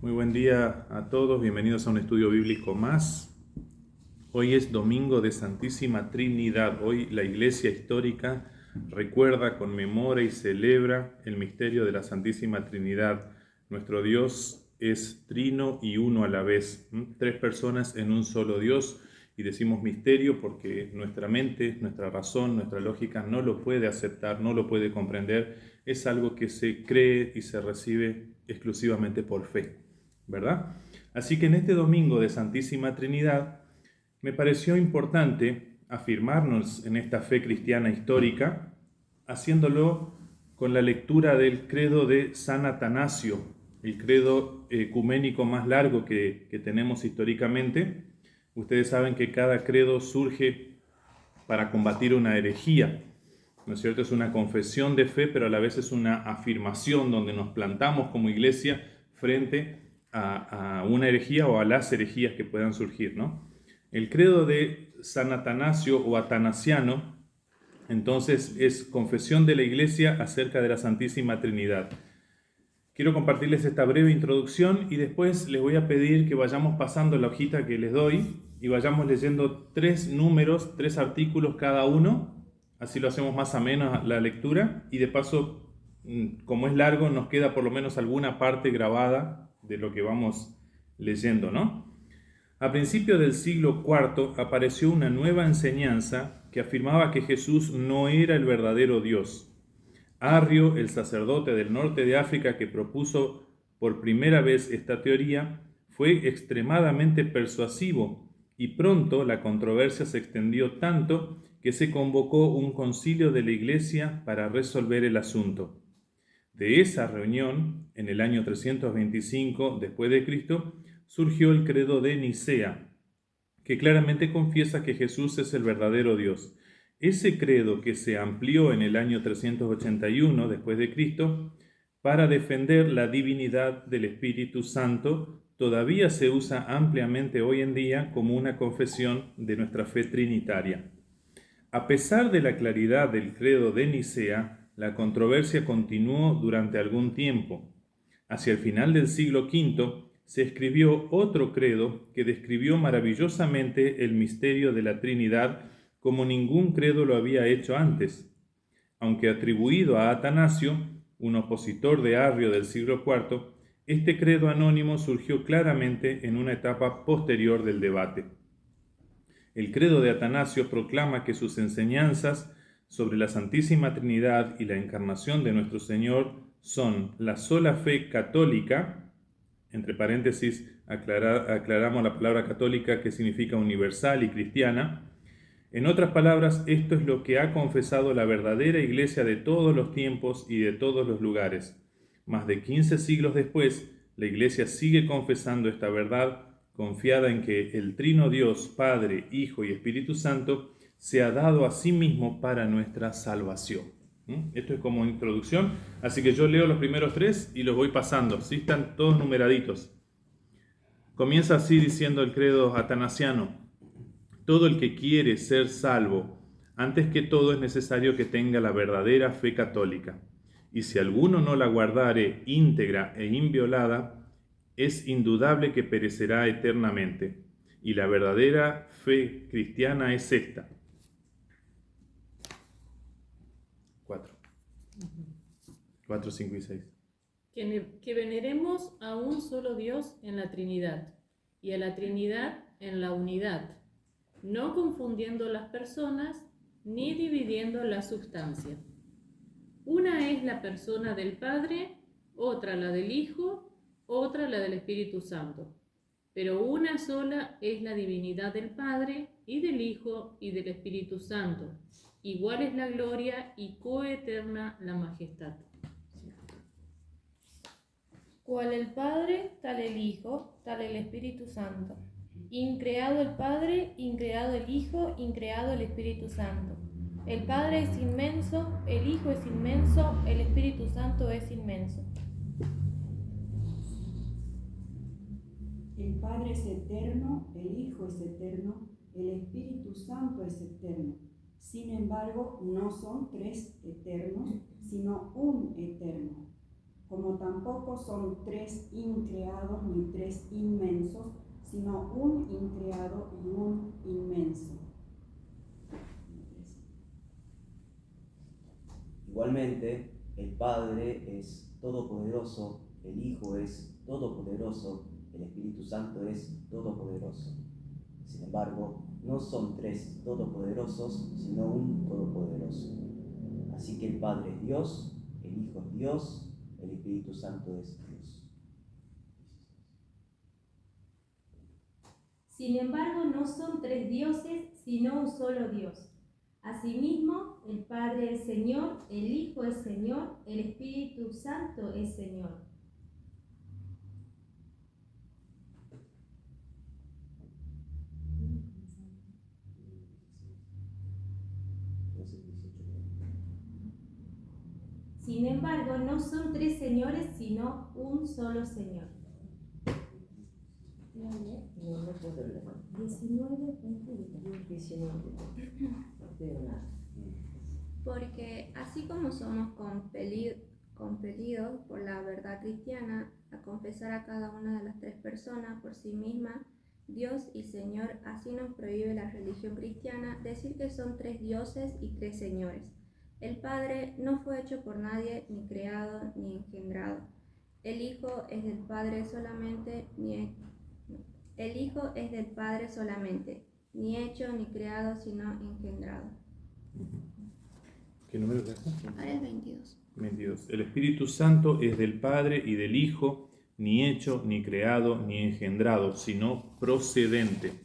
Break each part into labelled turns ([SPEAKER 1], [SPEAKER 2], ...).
[SPEAKER 1] Muy buen día a todos, bienvenidos a un estudio bíblico más. Hoy es domingo de Santísima Trinidad. Hoy la Iglesia histórica recuerda, conmemora y celebra el misterio de la Santísima Trinidad. Nuestro Dios es trino y uno a la vez, tres personas en un solo Dios. Y decimos misterio porque nuestra mente, nuestra razón, nuestra lógica no lo puede aceptar, no lo puede comprender. Es algo que se cree y se recibe exclusivamente por fe, ¿verdad? Así que en este domingo de Santísima Trinidad me pareció importante afirmarnos en esta fe cristiana histórica, haciéndolo con la lectura del credo de San Atanasio, el credo ecuménico más largo que tenemos históricamente. Ustedes saben que cada credo surge para combatir una herejía, ¿no es cierto? Es una confesión de fe, pero a la vez es una afirmación donde nos plantamos como iglesia frente a una herejía o a las herejías que puedan surgir, ¿no? El credo de San Atanasio o atanasiano, entonces, es confesión de la iglesia acerca de la Santísima Trinidad. Quiero compartirles esta breve introducción y después les voy a pedir que vayamos pasando la hojita que les doy y vayamos leyendo 3 números, 3 artículos cada uno. Así lo hacemos más ameno la lectura y de paso, como es largo, nos queda por lo menos alguna parte grabada de lo que vamos leyendo, ¿no? A principios del siglo IV apareció una nueva enseñanza que afirmaba que Jesús no era el verdadero Dios. Arrio, el sacerdote del norte de África que propuso por primera vez esta teoría, fue extremadamente persuasivo y pronto la controversia se extendió tanto que se convocó un concilio de la Iglesia para resolver el asunto. De esa reunión, en el año 325 después de Cristo, surgió el credo de Nicea, que claramente confiesa que Jesús es el verdadero Dios. Ese credo que se amplió en el año 381 después de Cristo para defender la divinidad del Espíritu Santo todavía se usa ampliamente hoy en día como una confesión de nuestra fe trinitaria. A pesar de la claridad del credo de Nicea, la controversia continuó durante algún tiempo. Hacia el final del siglo V se escribió otro credo que describió maravillosamente el misterio de la Trinidad como ningún credo lo había hecho antes. Aunque atribuido a Atanasio, un opositor de Arrio del siglo IV, este credo anónimo surgió claramente en una etapa posterior del debate. El credo de Atanasio proclama que sus enseñanzas sobre la Santísima Trinidad y la encarnación de nuestro Señor son la sola fe católica, entre paréntesis aclaramos la palabra católica que significa universal y cristiana. En otras palabras, esto es lo que ha confesado la verdadera Iglesia de todos los tiempos y de todos los lugares. Más de 15 siglos después, la Iglesia sigue confesando esta verdad, confiada en que el Trino Dios, Padre, Hijo y Espíritu Santo, se ha dado a sí mismo para nuestra salvación. Esto es como introducción, así que yo leo los primeros 3 y los voy pasando, ¿sí? Están todos numeraditos. Comienza así diciendo el credo atanasiano: todo el que quiere ser salvo, antes que todo es necesario que tenga la verdadera fe católica. Y si alguno no la guardare íntegra e inviolada, es indudable que perecerá eternamente. Y la verdadera fe cristiana es esta. 4, 5 y 6.
[SPEAKER 2] Que veneremos a un solo Dios en la Trinidad y a la Trinidad en la unidad, no confundiendo las personas ni dividiendo la sustancia. Una es la persona del Padre, otra la del Hijo, otra la del Espíritu Santo. Pero una sola es la divinidad del Padre y del Hijo y del Espíritu Santo. Igual es la gloria y coeterna la majestad.
[SPEAKER 3] Cual el Padre, tal el Hijo, tal el Espíritu Santo. Increado el Padre, increado el Hijo, increado el Espíritu Santo. El Padre es inmenso, el Hijo es inmenso, el Espíritu Santo es inmenso.
[SPEAKER 4] El Padre es eterno, el Hijo es eterno, el Espíritu Santo es eterno. Sin embargo, no son tres eternos, sino un eterno. como tampoco son tres increados ni tres inmensos, sino un increado y un inmenso.
[SPEAKER 5] Igualmente, el Padre es todopoderoso, el Hijo es todopoderoso, el Espíritu Santo es todopoderoso. Sin embargo, no son tres todopoderosos, sino un todopoderoso. Así que el Padre es Dios, el Hijo es Dios, el Espíritu Santo es Dios.
[SPEAKER 6] Sin embargo, no son tres dioses, sino un solo Dios. Asimismo, el Padre es Señor, el Hijo es Señor, el Espíritu Santo es Señor. Sin embargo, no son tres señores, sino un solo Señor. 19,
[SPEAKER 7] 19.
[SPEAKER 8] Porque así como somos compelidos por la verdad cristiana a confesar a cada una de las tres personas por sí misma, Dios y Señor, así nos prohíbe la religión cristiana decir que son tres dioses y tres señores. El Padre no fue hecho por nadie, ni creado, ni engendrado. El Hijo es del Padre solamente, ni hecho ni creado, sino engendrado.
[SPEAKER 1] ¿Qué número es este?
[SPEAKER 8] Ahora el 22.
[SPEAKER 1] 22. El Espíritu Santo es del Padre y del Hijo, ni hecho, ni creado, ni engendrado, sino procedente.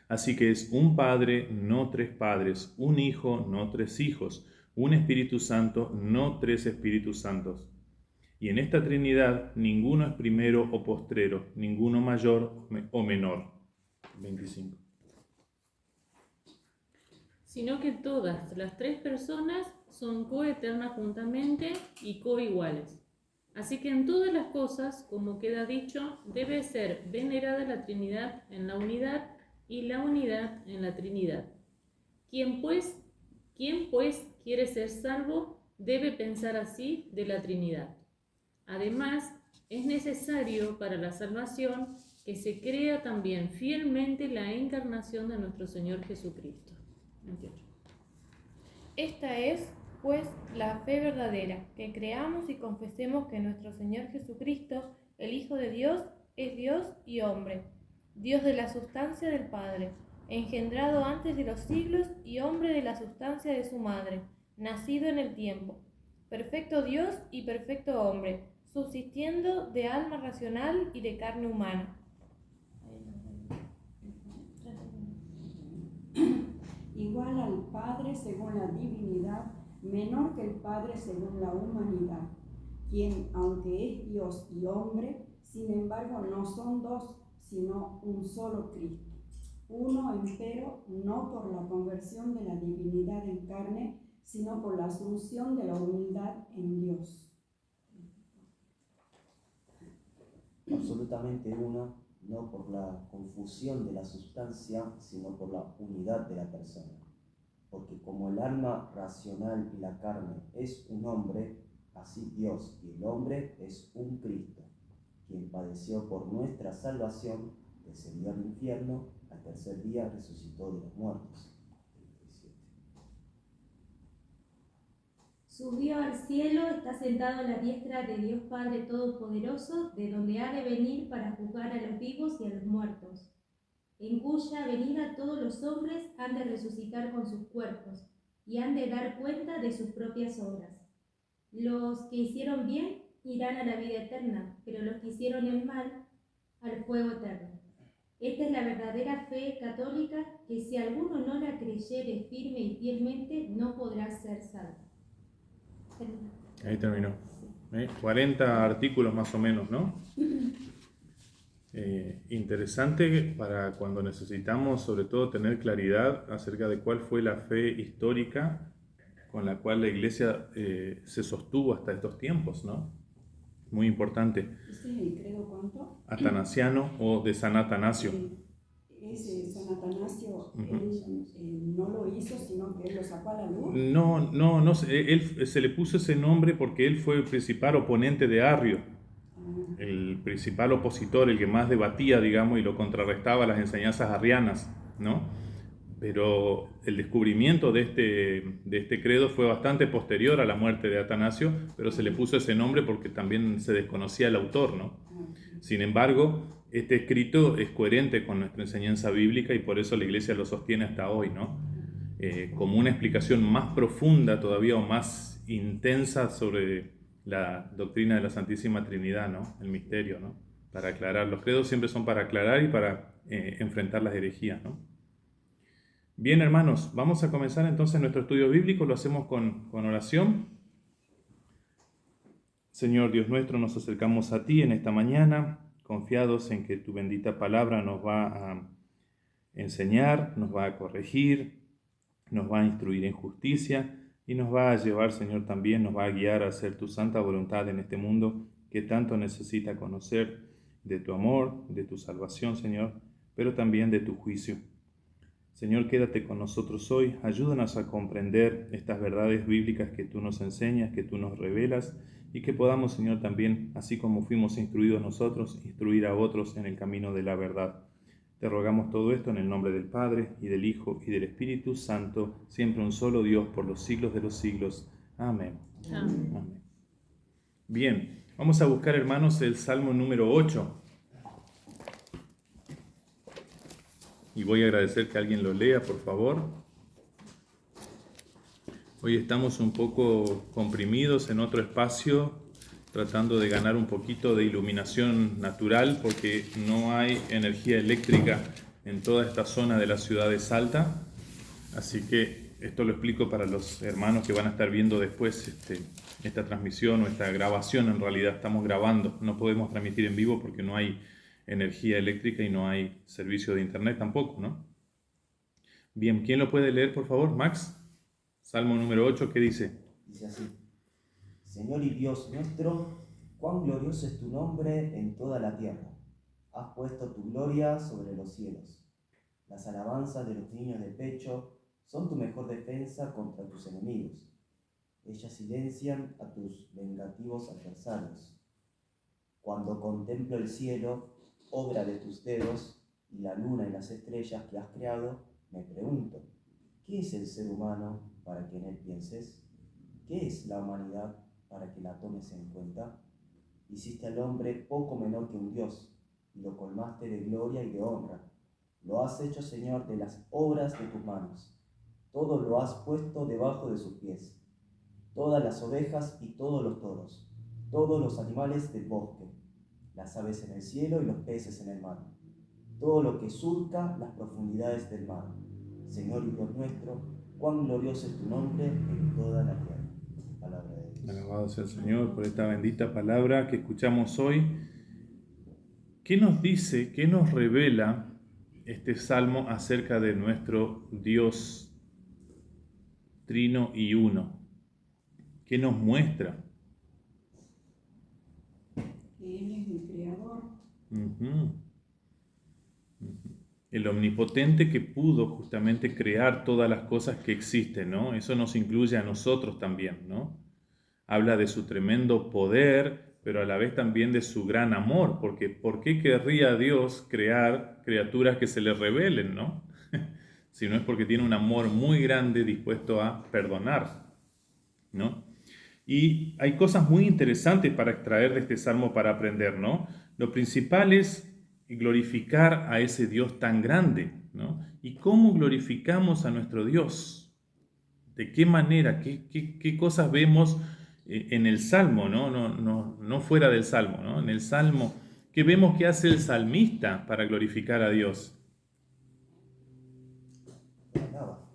[SPEAKER 1] Así que es un Padre, no tres padres, un Hijo, no tres hijos, un Espíritu Santo, no tres Espíritus Santos. Y en esta Trinidad ninguno es primero o postrero, ninguno mayor o menor. 25.
[SPEAKER 2] Sino que todas las tres personas son coeternas juntamente y coiguales. Así que en todas las cosas, como queda dicho, debe ser venerada la Trinidad en la unidad y la unidad en la Trinidad. Quien pues quiere ser salvo debe pensar así de la Trinidad. Además, es necesario para la salvación que se crea también fielmente la encarnación de nuestro Señor Jesucristo. 28.
[SPEAKER 3] Esta es, pues, la fe verdadera, que creamos y confesemos que nuestro Señor Jesucristo, el Hijo de Dios, es Dios y hombre, Dios de la sustancia del Padre, engendrado antes de los siglos y hombre de la sustancia de su madre, nacido en el tiempo, perfecto Dios y perfecto hombre, subsistiendo de alma racional y de carne humana.
[SPEAKER 4] Igual al Padre según la divinidad, menor que el Padre según la humanidad, quien, aunque es Dios y hombre, sin embargo no son dos, sino un solo Cristo. Uno, empero, no por la conversión de la divinidad en carne, sino por la asunción de la unidad en Dios.
[SPEAKER 5] Absolutamente uno, no por la confusión de la sustancia, sino por la unidad de la persona. Porque como el alma racional y la carne es un hombre, así Dios y el hombre es un Cristo, quien padeció por nuestra salvación, descendió al infierno, al tercer día resucitó de los muertos. 37.
[SPEAKER 6] Subió al cielo, está sentado a la diestra de Dios Padre Todopoderoso, de donde ha de venir para juzgar a los vivos y a los muertos, en cuya venida todos los hombres han de resucitar con sus cuerpos, y han de dar cuenta de sus propias obras. Los que hicieron bien irán a la vida eterna, pero los que hicieron el mal, al fuego eterno. Esta es la verdadera fe católica, que si alguno no la creyere firme y fielmente, no podrá ser salvo.
[SPEAKER 1] Ahí terminó. 40 artículos más o menos, ¿no? Interesante para cuando necesitamos sobre todo tener claridad acerca de cuál fue la fe histórica con la cual la Iglesia se sostuvo hasta estos tiempos, ¿no? Muy importante.
[SPEAKER 4] ¿Este es el credo cuánto?
[SPEAKER 1] Atanasiano o de San Atanasio.
[SPEAKER 4] ese San Atanasio, él no lo hizo, sino que él lo sacó a la luz.
[SPEAKER 1] No, él se le puso ese nombre porque él fue el principal oponente de Arrio, el principal opositor, el que más debatía, digamos, y lo contrarrestaba a las enseñanzas arrianas, ¿no? Pero el descubrimiento de este credo fue bastante posterior a la muerte de Atanasio, pero se le puso ese nombre porque también se desconocía el autor, ¿no? Sin embargo, este escrito es coherente con nuestra enseñanza bíblica y por eso la Iglesia lo sostiene hasta hoy, ¿no? Como una explicación más profunda todavía o más intensa sobre la doctrina de la Santísima Trinidad, ¿no? El misterio, ¿no? Para aclarar. Los credos siempre son para aclarar y para enfrentar las herejías, ¿no? Bien, hermanos, vamos a comenzar entonces nuestro estudio bíblico. Lo hacemos con oración. Señor Dios nuestro, nos acercamos a ti en esta mañana, confiados en que tu bendita palabra nos va a enseñar, nos va a corregir, nos va a instruir en justicia y nos va a llevar, Señor, también nos va a guiar a hacer tu santa voluntad en este mundo que tanto necesita conocer de tu amor, de tu salvación, Señor, pero también de tu juicio. Señor, quédate con nosotros hoy, ayúdanos a comprender estas verdades bíblicas que tú nos enseñas, que tú nos revelas, y que podamos, Señor, también, así como fuimos instruidos nosotros, instruir a otros en el camino de la verdad. Te rogamos todo esto en el nombre del Padre, y del Hijo, y del Espíritu Santo, siempre un solo Dios, por los siglos de los siglos. Amén.
[SPEAKER 2] Amén.
[SPEAKER 1] Amén. Bien, vamos a buscar, hermanos, el Salmo número 8. Y voy a agradecer que alguien lo lea, por favor. Hoy estamos un poco comprimidos en otro espacio, tratando de ganar un poquito de iluminación natural, porque no hay energía eléctrica en toda esta zona de la ciudad de Salta. Así que esto lo explico para los hermanos que van a estar viendo después esta transmisión o esta grabación. En realidad estamos grabando, no podemos transmitir en vivo porque no hay energía eléctrica y no hay servicio de internet tampoco, ¿no? Bien, ¿quién lo puede leer, por favor? Max, Salmo número 8, ¿qué dice?
[SPEAKER 5] Dice así: Señor y Dios nuestro, cuán glorioso es tu nombre en toda la tierra. Has puesto tu gloria sobre los cielos. Las alabanzas de los niños de pecho son tu mejor defensa contra tus enemigos. Ellas silencian a tus vengativos adversarios. Cuando contemplo el cielo, obra de tus dedos, y la luna y las estrellas que has creado, me pregunto, ¿qué es el ser humano para que en él pienses? ¿Qué es la humanidad para que la tomes en cuenta? Hiciste al hombre poco menor que un dios, y lo colmaste de gloria y de honra. Lo has hecho, Señor, de las obras de tus manos. Todo lo has puesto debajo de sus pies. Todas las ovejas y todos los toros, todos los animales del bosque, las aves en el cielo y los peces en el mar, todo lo que surca las profundidades del mar. Señor y Dios nuestro, cuán glorioso es tu nombre en toda la tierra. Palabra de Dios.
[SPEAKER 1] Alabado sea el Señor por esta bendita palabra que escuchamos hoy. ¿Qué nos dice, qué nos revela este salmo acerca de nuestro Dios trino y uno? ¿Qué nos muestra?
[SPEAKER 4] Que Él es el creador.
[SPEAKER 1] El omnipotente que pudo justamente crear todas las cosas que existen, ¿no? Eso nos incluye a nosotros también, ¿no? Habla de su tremendo poder, pero a la vez también de su gran amor, porque ¿por qué querría Dios crear criaturas que se le rebelen, ¿no? Si no es porque tiene un amor muy grande dispuesto a perdonar, ¿no? Y hay cosas muy interesantes para extraer de este salmo para aprender, ¿no? Lo principal es glorificar a ese Dios tan grande, ¿no? ¿Y cómo glorificamos a nuestro Dios? ¿De qué manera? ¿Qué cosas vemos en el Salmo, ¿no? No fuera del Salmo, ¿no? En el Salmo, ¿qué vemos que hace el salmista para glorificar a Dios?
[SPEAKER 5] Alaba.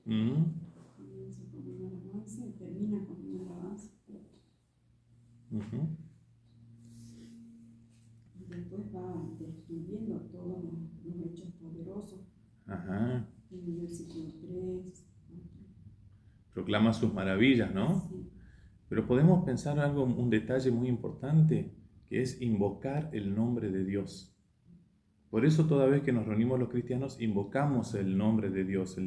[SPEAKER 4] Comienza con una alabanza y termina con una alabanza. Y después va describiendo todos los hechos poderosos.
[SPEAKER 1] Ajá.
[SPEAKER 4] En el versículo 3.
[SPEAKER 1] Proclama sus maravillas, ¿no?
[SPEAKER 4] Sí.
[SPEAKER 1] Pero podemos pensar un detalle muy importante, que es invocar el nombre de Dios. Por eso toda vez que nos reunimos los cristianos invocamos el nombre de Dios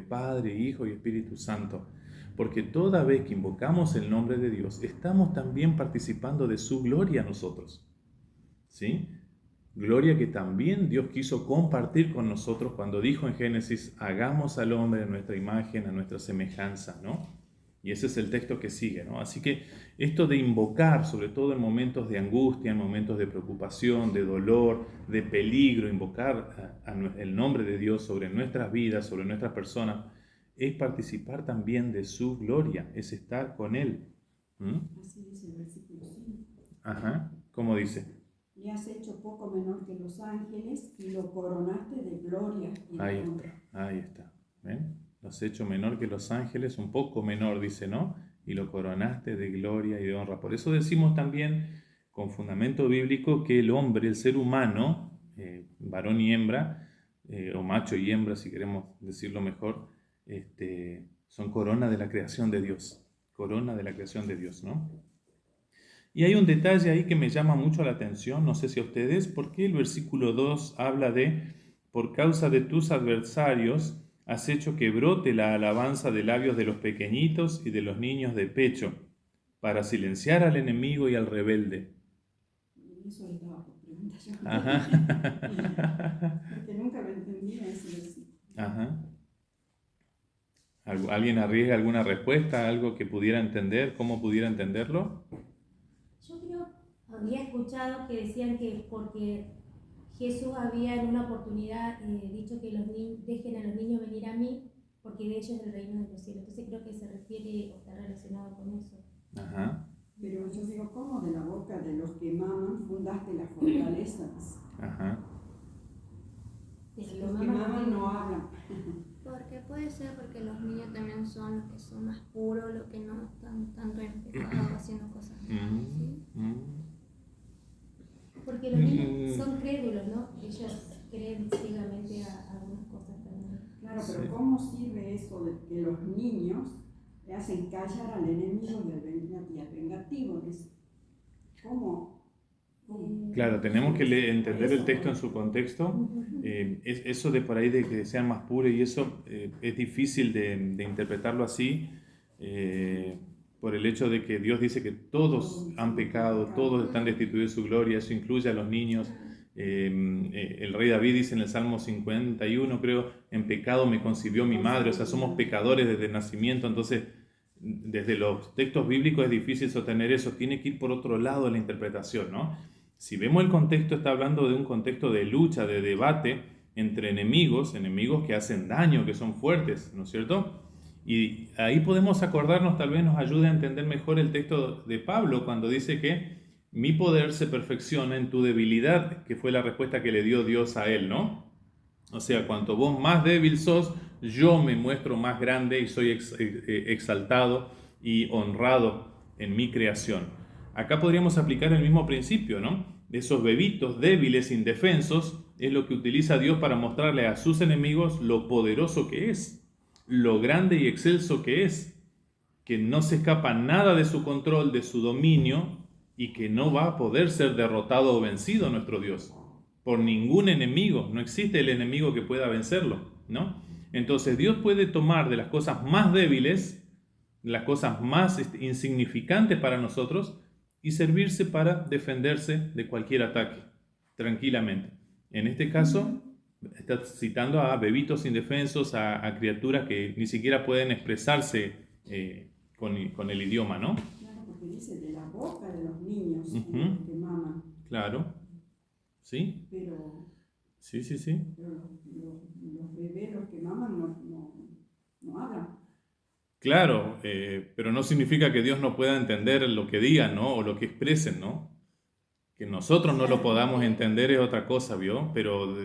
[SPEAKER 1] Padre, Hijo y Espíritu Santo. Porque toda vez que invocamos el nombre de Dios, estamos también participando de su gloria nosotros. ¿Sí? Gloria que también Dios quiso compartir con nosotros cuando dijo en Génesis, hagamos al hombre a nuestra imagen, a nuestra semejanza, ¿no? Y ese es el texto que sigue, ¿no? Así que esto de invocar, sobre todo en momentos de angustia, en momentos de preocupación, de dolor, de peligro, invocar el nombre de Dios sobre nuestras vidas, sobre nuestras personas, es participar también de su gloria, es estar con Él.
[SPEAKER 4] Así dice el versículo 5.
[SPEAKER 1] Ajá, ¿cómo dice?
[SPEAKER 4] Le has hecho poco menor que los ángeles y lo coronaste de gloria y de honra.
[SPEAKER 1] Ahí está. ¿Ven? Lo has hecho menor que los ángeles, un poco menor, dice, ¿no? Y lo coronaste de gloria y de honra. Por eso decimos también, con fundamento bíblico, que el hombre, el ser humano, varón y hembra, o macho y hembra, si queremos decirlo mejor, son corona de la creación de Dios. Corona de la creación de Dios, ¿no? Y hay un detalle ahí que me llama mucho la atención, no sé si a ustedes, porque el versículo 2 habla de, por causa de tus adversarios, has hecho que brote la alabanza de labios de los pequeñitos y de los niños de pecho, para silenciar al enemigo y al rebelde.
[SPEAKER 4] Eso le estaba por preguntar yo.
[SPEAKER 1] Ajá.
[SPEAKER 4] Porque nunca lo entendía ese versículo.
[SPEAKER 1] Ajá. ¿Alguien arriesga alguna respuesta, algo que pudiera entender, cómo pudiera entenderlo?
[SPEAKER 6] Yo creo, había escuchado que decían que porque Jesús había en una oportunidad dicho que dejen a los niños venir a mí, porque de ellos es el reino de los cielos. Entonces creo que se refiere o está relacionado con eso.
[SPEAKER 1] Ajá.
[SPEAKER 4] Pero yo digo, ¿cómo de la boca de los que maman fundaste la fortaleza?
[SPEAKER 1] Ajá.
[SPEAKER 4] Los que maman no hablan.
[SPEAKER 8] Porque puede ser porque los niños también son los que son más puros, los que no están tanto en pecado, haciendo cosas malas, ¿sí?
[SPEAKER 6] Porque los niños son crédulos, ¿no? Ellos creen ciegamente a algunas cosas también.
[SPEAKER 4] Claro, pero ¿cómo sirve eso de que los niños le hacen callar al enemigo y al vengativo? ¿Cómo?
[SPEAKER 1] Claro, tenemos que entender el texto en su contexto. Eso de por ahí de que sean más puros y eso es difícil de interpretarlo así por el hecho de que Dios dice que todos han pecado, todos están destituidos de su gloria, eso incluye a los niños. El rey David dice en el Salmo 51, creo, en pecado me concibió mi madre, o sea, somos pecadores desde el nacimiento, entonces desde los textos bíblicos es difícil sostener eso, tiene que ir por otro lado la interpretación, ¿no? Si vemos el contexto, está hablando de un contexto de lucha, de debate entre enemigos que hacen daño, que son fuertes, ¿no es cierto? Y ahí podemos acordarnos, tal vez nos ayude a entender mejor el texto de Pablo cuando dice que mi poder se perfecciona en tu debilidad, que fue la respuesta que le dio Dios a él, ¿no? O sea, cuanto vos más débil sos, yo me muestro más grande y soy exaltado y honrado en mi creación. Acá podríamos aplicar el mismo principio, ¿no? De esos bebitos débiles, indefensos, es lo que utiliza Dios para mostrarle a sus enemigos lo poderoso que es, lo grande y excelso que es, que no se escapa nada de su control, de su dominio, y que no va a poder ser derrotado o vencido nuestro Dios por ningún enemigo. No existe el enemigo que pueda vencerlo, ¿no? Entonces Dios puede tomar de las cosas más débiles, las cosas más insignificantes para nosotros, y servirse para defenderse de cualquier ataque, tranquilamente. En este caso, está citando a bebitos indefensos, a criaturas que ni siquiera pueden expresarse con el idioma, ¿no?
[SPEAKER 4] Claro, porque dice de la boca de los niños que maman.
[SPEAKER 1] Claro, ¿sí?
[SPEAKER 4] Pero,
[SPEAKER 1] Sí.
[SPEAKER 4] pero los bebés, los que maman, no hablan.
[SPEAKER 1] Claro, pero no significa que Dios no pueda entender lo que digan, ¿no? O lo que expresen, ¿no? Que nosotros no lo podamos entender es otra cosa, ¿vio? Pero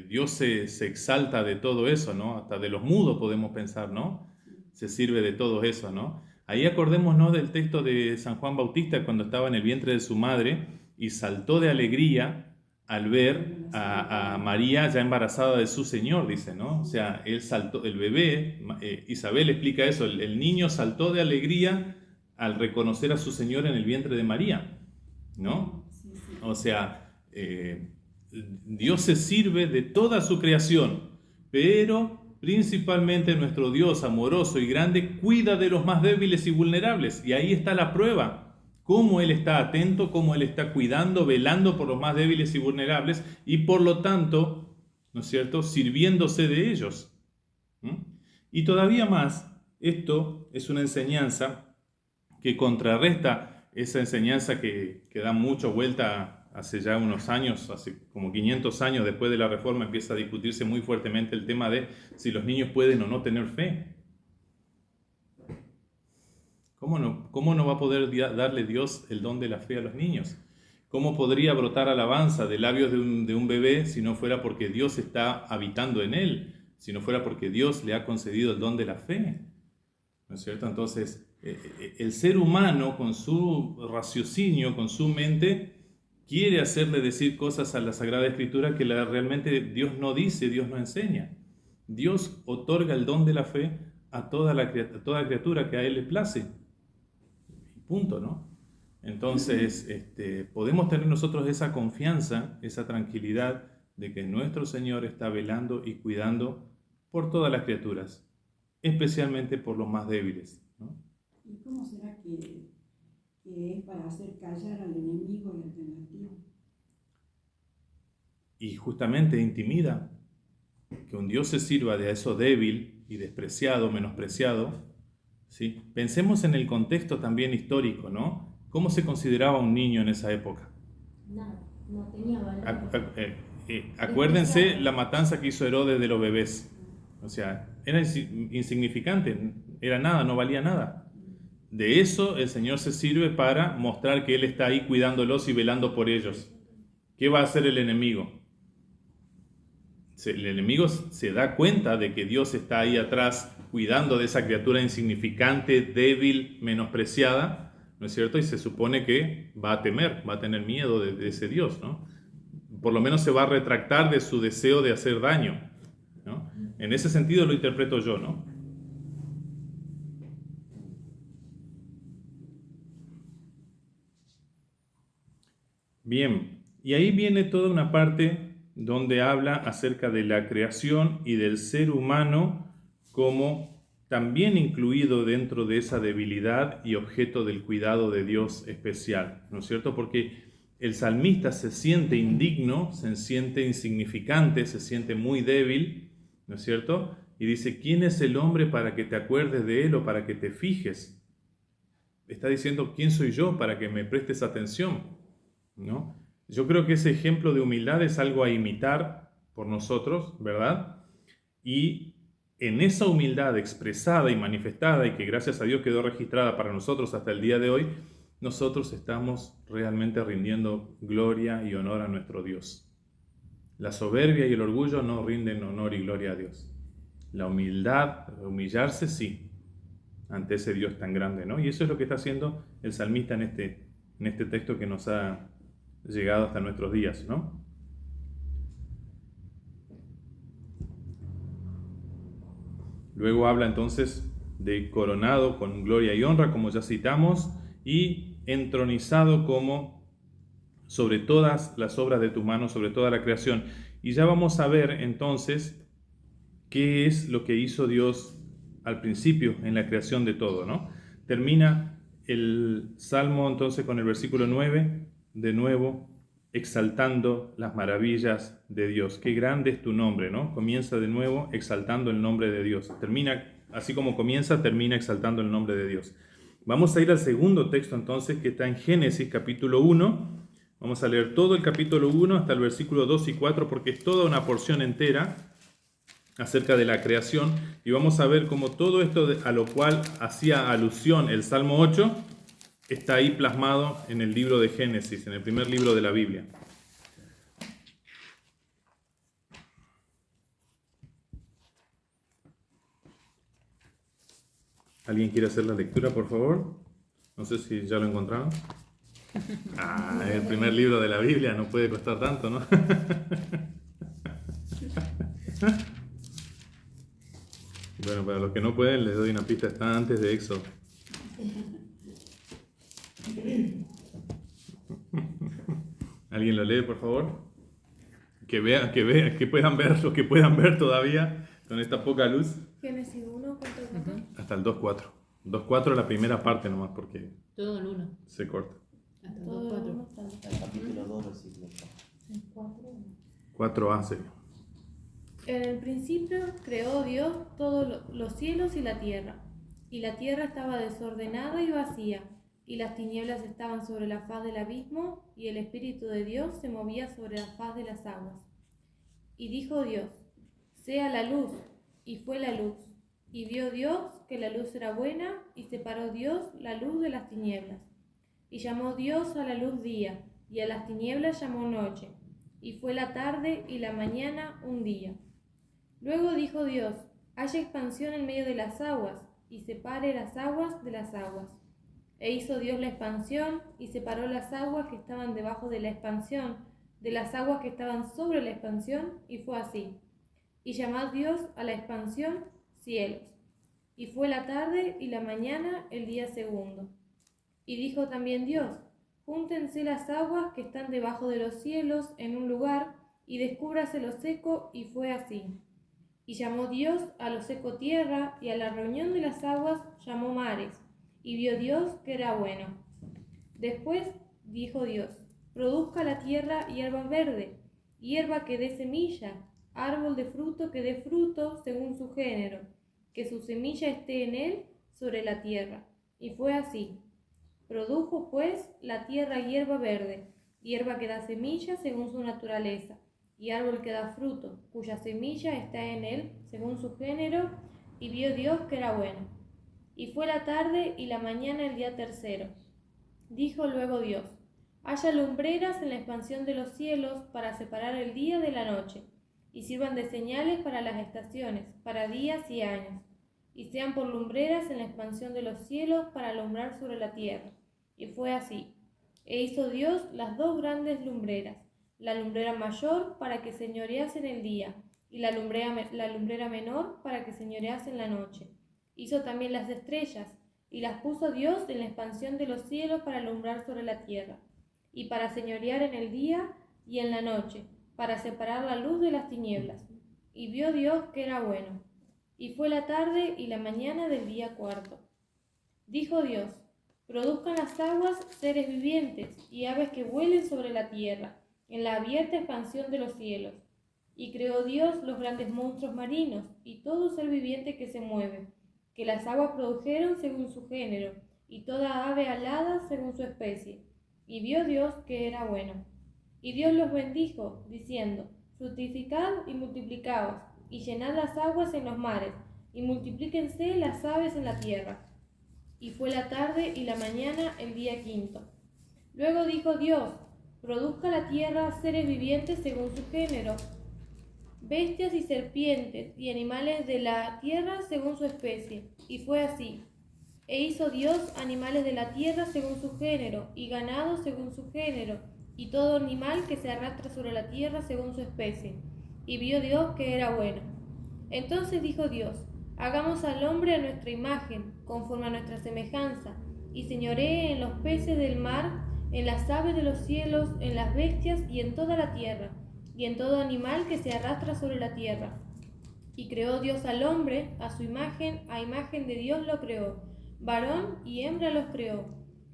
[SPEAKER 1] Dios se exalta de todo eso, ¿no? Hasta de los mudos podemos pensar, ¿no? Se sirve de todo eso, ¿no? Ahí acordémonos del texto de San Juan Bautista cuando estaba en el vientre de su madre y saltó de alegría al ver a María ya embarazada de su Señor, dice, ¿no? O sea, él saltó, el bebé, Isabel explica eso, el niño saltó de alegría al reconocer a su Señor en el vientre de María, ¿no? O sea, Dios se sirve de toda su creación, pero principalmente nuestro Dios amoroso y grande cuida de los más débiles y vulnerables. Y ahí está la prueba, cómo Él está atento, cómo Él está cuidando, velando por los más débiles y vulnerables y por lo tanto, ¿no es cierto?, sirviéndose de ellos. Y todavía más, esto es una enseñanza que contrarresta esa enseñanza que da mucha vuelta hace ya unos años, hace como 500 años después de la Reforma, empieza a discutirse muy fuertemente el tema de si los niños pueden o no tener fe. ¿Cómo no va a poder darle Dios el don de la fe a los niños? ¿Cómo podría brotar alabanza de labios de un bebé si no fuera porque Dios está habitando en él? Si no fuera porque Dios le ha concedido el don de la fe. ¿No es cierto? Entonces, el ser humano con su raciocinio, con su mente, quiere hacerle decir cosas a la Sagrada Escritura que realmente Dios no dice, Dios no enseña. Dios otorga el don de la fe a toda criatura que a Él le place. Punto, ¿no? Entonces, podemos tener nosotros esa confianza, esa tranquilidad de que nuestro Señor está velando y cuidando por todas las criaturas, especialmente por los más débiles, ¿no?
[SPEAKER 4] ¿Y cómo será que es para hacer callar al enemigo y al vengativo?
[SPEAKER 1] Y justamente intimida que un Dios se sirva de eso débil y despreciado, menospreciado, ¿sí? Pensemos en el contexto también histórico, ¿no? ¿Cómo se consideraba un niño en esa época?
[SPEAKER 6] Nada, no tenía valor.
[SPEAKER 1] Acuérdense la matanza que hizo Herodes de los bebés. O sea, era insignificante, era nada, no valía nada. De eso el Señor se sirve para mostrar que Él está ahí cuidándolos y velando por ellos. ¿Qué va a hacer el enemigo? El enemigo se da cuenta de que Dios está ahí atrás cuidando de esa criatura insignificante, débil, menospreciada, ¿no es cierto? Y se supone que va a temer, va a tener miedo de ese Dios, ¿no? Por lo menos se va a retractar de su deseo de hacer daño, ¿no? En ese sentido lo interpreto yo, ¿no? Bien, y ahí viene toda una parte donde habla acerca de la creación y del ser humano como también incluido dentro de esa debilidad y objeto del cuidado de Dios especial, ¿no es cierto? Porque el salmista se siente indigno, se siente insignificante, se siente muy débil, ¿no es cierto? Y dice, ¿quién es el hombre para que te acuerdes de él o para que te fijes? Está diciendo, ¿quién soy yo para que me prestes atención? ¿No? Yo creo que ese ejemplo de humildad es algo a imitar por nosotros, ¿verdad? Y en esa humildad expresada y manifestada y que gracias a Dios quedó registrada para nosotros hasta el día de hoy, nosotros estamos realmente rindiendo gloria y honor a nuestro Dios. La soberbia y el orgullo no rinden honor y gloria a Dios. La humildad, humillarse sí, ante ese Dios tan grande, ¿no? Y eso es lo que está haciendo el salmista en este texto que nos ha llegado hasta nuestros días, ¿no? Luego habla entonces de coronado con gloria y honra, como ya citamos, y entronizado como sobre todas las obras de tu mano, sobre toda la creación. Y ya vamos a ver entonces qué es lo que hizo Dios al principio en la creación de todo, ¿no? Termina el Salmo entonces con el versículo 9, de nuevo exaltando las maravillas de Dios. Qué grande es tu nombre, ¿no? Comienza de nuevo exaltando el nombre de Dios. Termina, así como comienza, termina exaltando el nombre de Dios. Vamos a ir al segundo texto entonces, que está en Génesis capítulo 1. Vamos a leer todo el capítulo 1 hasta el versículo 2 y 4, porque es toda una porción entera acerca de la creación. Y vamos a ver cómo todo esto a lo cual hacía alusión el Salmo 8 está ahí plasmado en el libro de Génesis, en el primer libro de la Biblia. ¿Alguien quiere hacer la lectura, por favor? No sé si ya lo encontraron. El primer libro de la Biblia no puede costar tanto, ¿no? Bueno, para los que no pueden, les doy una pista, está antes de Éxodo. ¿Alguien lo lee, por favor? que puedan ver lo que puedan ver todavía con esta poca luz.
[SPEAKER 3] Génesis 1, ¿cuánto?
[SPEAKER 1] Hasta el 2.4. 2.4 la primera parte nomás porque
[SPEAKER 2] Todo el 1.
[SPEAKER 1] se corta.
[SPEAKER 2] Hasta el
[SPEAKER 3] Todo
[SPEAKER 2] 2,
[SPEAKER 3] el
[SPEAKER 2] 4.
[SPEAKER 3] uno está.
[SPEAKER 5] Capítulo 2, versículo 4.
[SPEAKER 1] 4a sería.
[SPEAKER 3] En el principio creó Dios todos los cielos y la tierra estaba desordenada y vacía, y las tinieblas estaban sobre la faz del abismo, y el Espíritu de Dios se movía sobre la faz de las aguas. Y dijo Dios: sea la luz, y fue la luz. Y vio Dios que la luz era buena, y separó Dios la luz de las tinieblas. Y llamó Dios a la luz día, y a las tinieblas llamó noche. Y fue la tarde y la mañana un día. Luego dijo Dios: haya expansión en medio de las aguas, y separe las aguas de las aguas. E hizo Dios la expansión, y separó las aguas que estaban debajo de la expansión, de las aguas que estaban sobre la expansión, y fue así. Y llamó Dios a la expansión cielos. Y fue la tarde y la mañana el día segundo. Y dijo también Dios: júntense las aguas que están debajo de los cielos en un lugar, y descúbrase lo seco, y fue así. Y llamó Dios a lo seco tierra, y a la reunión de las aguas llamó mares, y vio Dios que era bueno. Después dijo Dios: produzca la tierra hierba verde, hierba que dé semilla, árbol de fruto que dé fruto según su género, que su semilla esté en él sobre la tierra. Y fue así. Produjo pues la tierra hierba verde, hierba que da semilla según su naturaleza, y árbol que da fruto, cuya semilla está en él según su género, y vio Dios que era bueno. Y fue la tarde y la mañana el día tercero. Dijo luego Dios: haya lumbreras en la expansión de los cielos para separar el día de la noche, y sirvan de señales para las estaciones, para días y años, y sean por lumbreras en la expansión de los cielos para alumbrar sobre la tierra. Y fue así. E hizo Dios las dos grandes lumbreras, la lumbrera mayor para que señorease en el día, y la lumbrera menor para que señorease en la noche. Hizo también las estrellas, y las puso Dios en la expansión de los cielos para alumbrar sobre la tierra, y para señorear en el día y en la noche, para separar la luz de las tinieblas. Y vio Dios que era bueno. Y fue la tarde y la mañana del día cuarto. Dijo Dios: produzcan las aguas seres vivientes y aves que vuelen sobre la tierra, en la abierta expansión de los cielos. Y creó Dios los grandes monstruos marinos y todo ser viviente que se mueve, que las aguas produjeron según su género, y toda ave alada según su especie. Y vio Dios que era bueno. Y Dios los bendijo, diciendo: fructificad y multiplicaos, y llenad las aguas en los mares, y multiplíquense las aves en la tierra. Y fue la tarde y la mañana el día quinto. Luego dijo Dios: produzca la tierra seres vivientes según su género, bestias y serpientes, y animales de la tierra según su especie. Y fue así. E hizo Dios animales de la tierra según su género, y ganado según su género, y todo animal que se arrastra sobre la tierra según su especie. Y vio Dios que era bueno. Entonces dijo Dios: hagamos al hombre a nuestra imagen, conforme a nuestra semejanza, y señoree en los peces del mar, en las aves de los cielos, en las bestias y en toda la tierra, y en todo animal que se arrastra sobre la tierra. Y creó Dios al hombre, a su imagen, a imagen de Dios lo creó, varón y hembra los creó.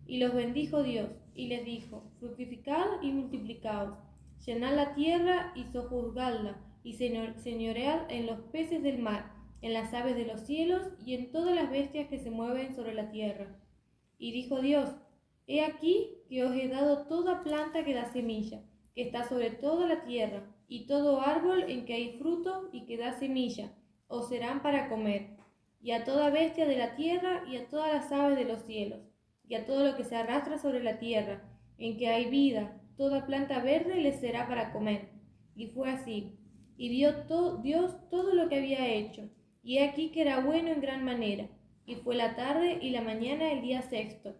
[SPEAKER 3] Y los bendijo Dios, y les dijo: fructificad y multiplicaos, llenad la tierra y sojuzgadla, y señoread en los peces del mar, en las aves de los cielos y en todas las bestias que se mueven sobre la tierra. Y dijo Dios: he aquí que os he dado toda planta que da semilla, que está sobre toda la tierra, y todo árbol en que hay fruto y que da semilla, os serán para comer, y a toda bestia de la tierra y a todas las aves de los cielos, y a todo lo que se arrastra sobre la tierra, en que hay vida, toda planta verde les será para comer. Y fue así. Y vio Dios todo lo que había hecho, y he aquí que era bueno en gran manera. Y fue la tarde y la mañana el día sexto.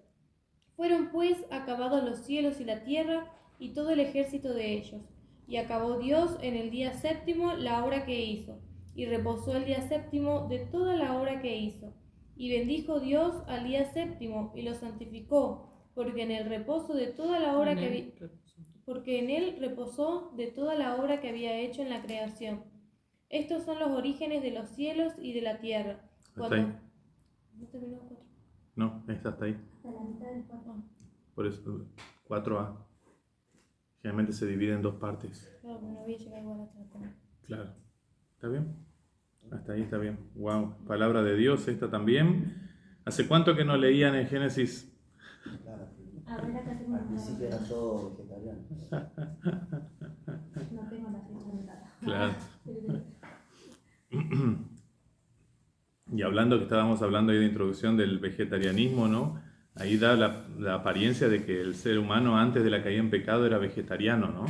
[SPEAKER 3] Fueron pues acabados los cielos y la tierra, y todo el ejército de ellos. Y acabó Dios en el día séptimo la obra que hizo, y reposó el día séptimo de toda la obra que hizo. Y bendijo Dios al día séptimo, y lo santificó, porque en el reposo de toda la obra que había... porque en él reposó de toda la obra que había hecho en la creación. Estos son los orígenes de los cielos y de la tierra.
[SPEAKER 1] Hasta ahí.
[SPEAKER 3] ¿No terminó el 4?
[SPEAKER 1] No, esta hasta ahí.
[SPEAKER 6] Hasta la mitad del cuarto.
[SPEAKER 1] Por eso, 4a. Generalmente se divide en dos partes.
[SPEAKER 3] Claro, no había llegado igual hasta la coma.
[SPEAKER 1] Claro. ¿Está bien? Hasta ahí está bien. Wow. Palabra de Dios, esta también. ¿Hace cuánto que no leían en Génesis?
[SPEAKER 5] Claro,
[SPEAKER 6] A ver, acá tengo
[SPEAKER 5] al principio era todo vegetariano.
[SPEAKER 6] No tengo la fecha anotada.
[SPEAKER 1] Claro. Y hablando, que estábamos hablando ahí de introducción del vegetarianismo, ¿no? Ahí da la apariencia de que el ser humano antes de la caída en pecado era vegetariano, ¿no?